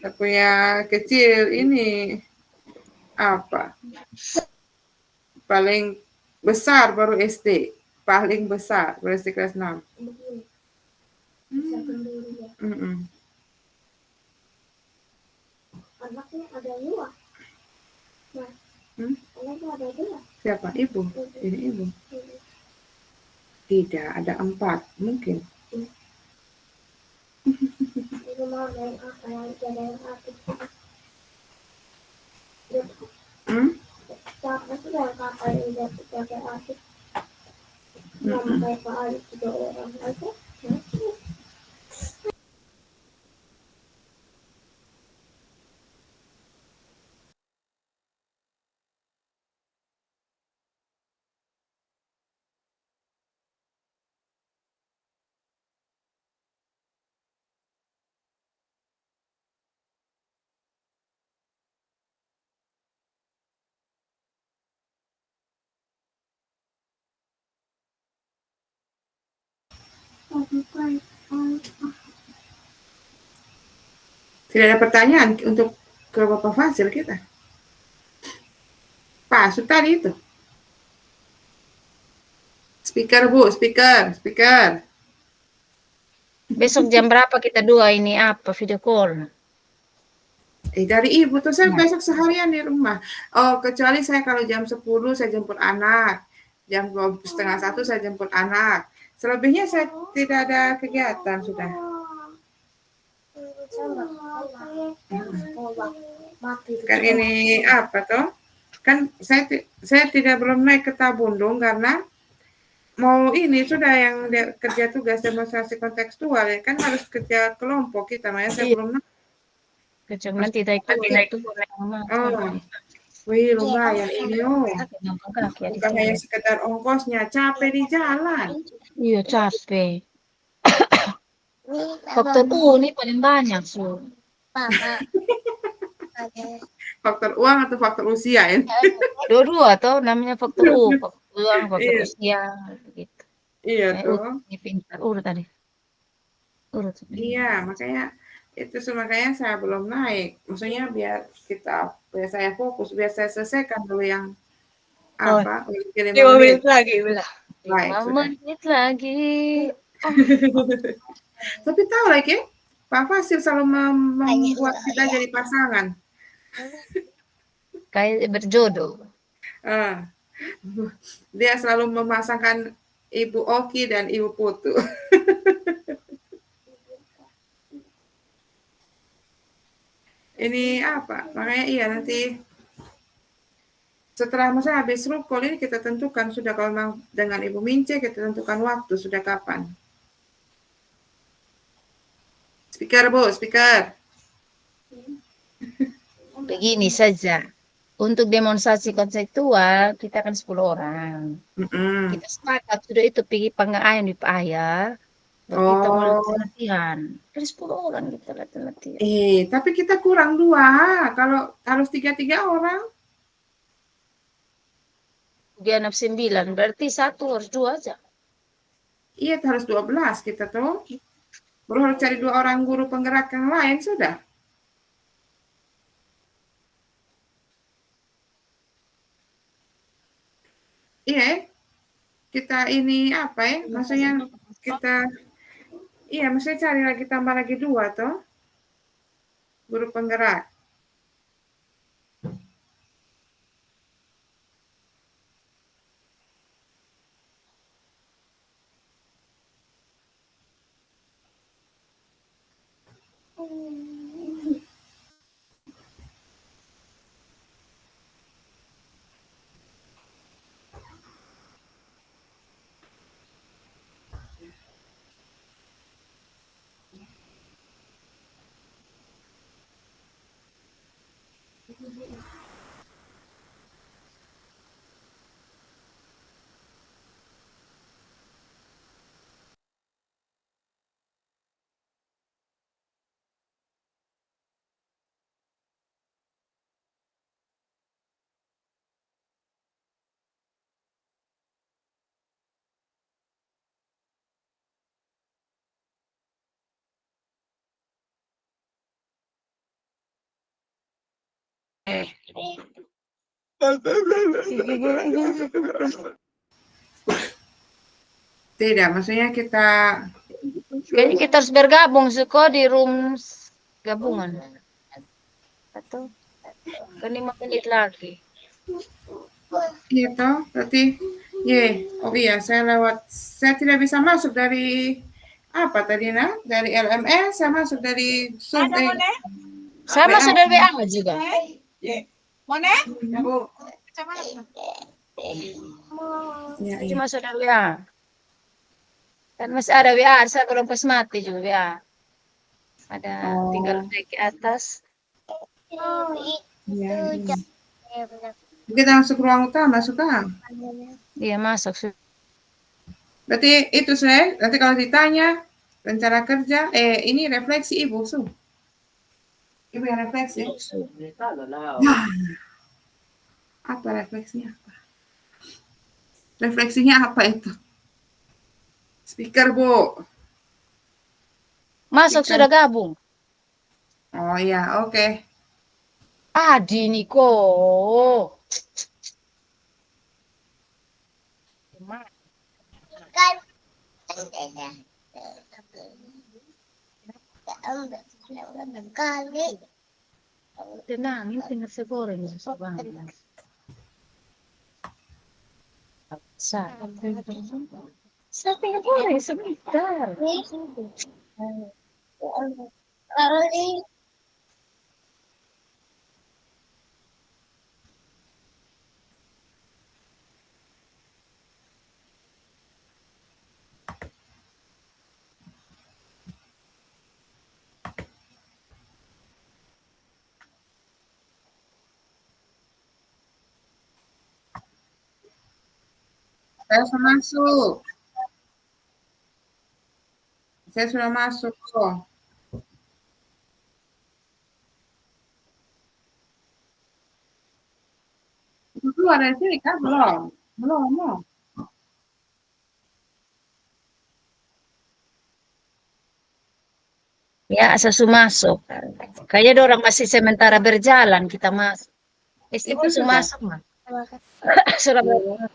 Aku yang kecil ini apa? Paling besar baru SD. Paling besar baru SD kelas 6. Anaknya ada 2. Anaknya ada 2. Siapa? Ibu? Ini ibu? Tidak, ada 4 mungkin. Itu mau yang apa yang ada yang apa? Siapa sih yang kakak yang udah pakai adik? Mama kayak Pak Ali 3 orang aja. Tidak ada pertanyaan untuk ke Bapak Fasil kita. Pak, tadi itu. Speaker Bu, speaker. Besok jam berapa kita dua ini apa video call? Dari ibu tuh saya besok seharian di rumah. Oh, kecuali saya kalau jam 10 saya jemput anak. Jam 12:30 saya jemput anak. Selebihnya saya tidak ada kegiatan sudah. Kan ini apa toh? Kan saya belum naik ke Tabundung karena mau ini sudah yang kerja tugas demonstrasi kontekstual ya kan harus kerja kelompok kita, makanya saya belum naik. Kecuali nanti itu. Oh, wih lumayan ini bukan hanya sekedar ongkosnya, capek di jalan. Iya capek. Faktor ini paling banyak so. Faktor uang atau faktor usia ya? Dua-dua atau namanya faktor faktor uang, faktor usia gitu. Iya tuh. Pintar urut tadi. Iya, makanya itu makanya saya belum naik. Maksudnya biar saya fokus, biar saya selesaikan dulu yang apa? 5 menit lagi bila. Baik, 5 menit lagi. Tapi tahu lagi, Pak Fasil selalu membuat kita jadi pasangan. Kayak berjodoh. Dia selalu memasangkan Ibu Oki dan Ibu Putu. Ini apa? Makanya iya nanti Setelah misalnya habis rukul ini kita tentukan sudah, kalau memang dengan Ibu Mince kita tentukan waktu sudah kapan. Speaker Bu, speaker. Begini saja. Untuk demonstrasi konseptual kita kan 10 orang. Kita sepakat sudah itu pergi pengayaan di Pak Ayah. Baru kita mulai latihan. Dari 10 orang kita latihan. Tapi kita kurang 2. Kalau harus 3 orang. Dia 9, berarti 1 harus 2 aja. Iya, harus 12 kita tuh. Baru harus cari 2 orang guru penggerak yang lain sudah. Iya, kita ini apa ya? Maksudnya kita, iya, maksudnya cari lagi, tambah lagi 2 toh. Guru penggerak. Tidak, maksudnya kita Kayaknya kita harus bergabung suko di room gabungan. Atau kan 5 menit lagi. iya toh, berarti oh iya, saya tidak bisa masuk dari apa tadi dari LMS, saya masuk dari Zoom. Saya masuk dari WA juga. Mana? Iya, Cuma masuk dari WA. Kan masih ada WA, saya belum pas mati juga WA. Ada tinggal naik ke atas. iya. Kita masuk ruang utama, suka. Iya masuk. Berarti itu saya, nanti kalau ditanya rencana kerja, ini refleksi Ibu, Ibu yang refleksi. Nah, apa refleksinya? Refleksinya apa itu? Speaker, Bu. Masuk sudah gabung. Oh iya, oke. Adi Niko. Tenang, ini tinggal segoreng banget. Saya tinggal goreng sebentar. Saya sudah masuk. Saya sudah masuk. Itu keluar dari sini kan? Belum. Ya, sesu masuk. Kayaknya orang masih sementara berjalan, kita masuk. Ibu sudah masuk, Mas. Sudah berjalan.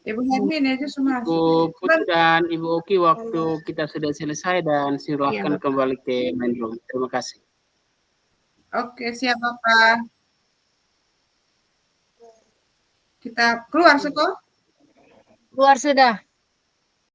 Ibu Hermin aja sudah masuk. Ibu Putri dan Ibu Oki, waktu kita sudah selesai dan silahkan kembali ke main room. Terima kasih. Oke, siap Bapak. Kita keluar, Suko? Keluar sudah.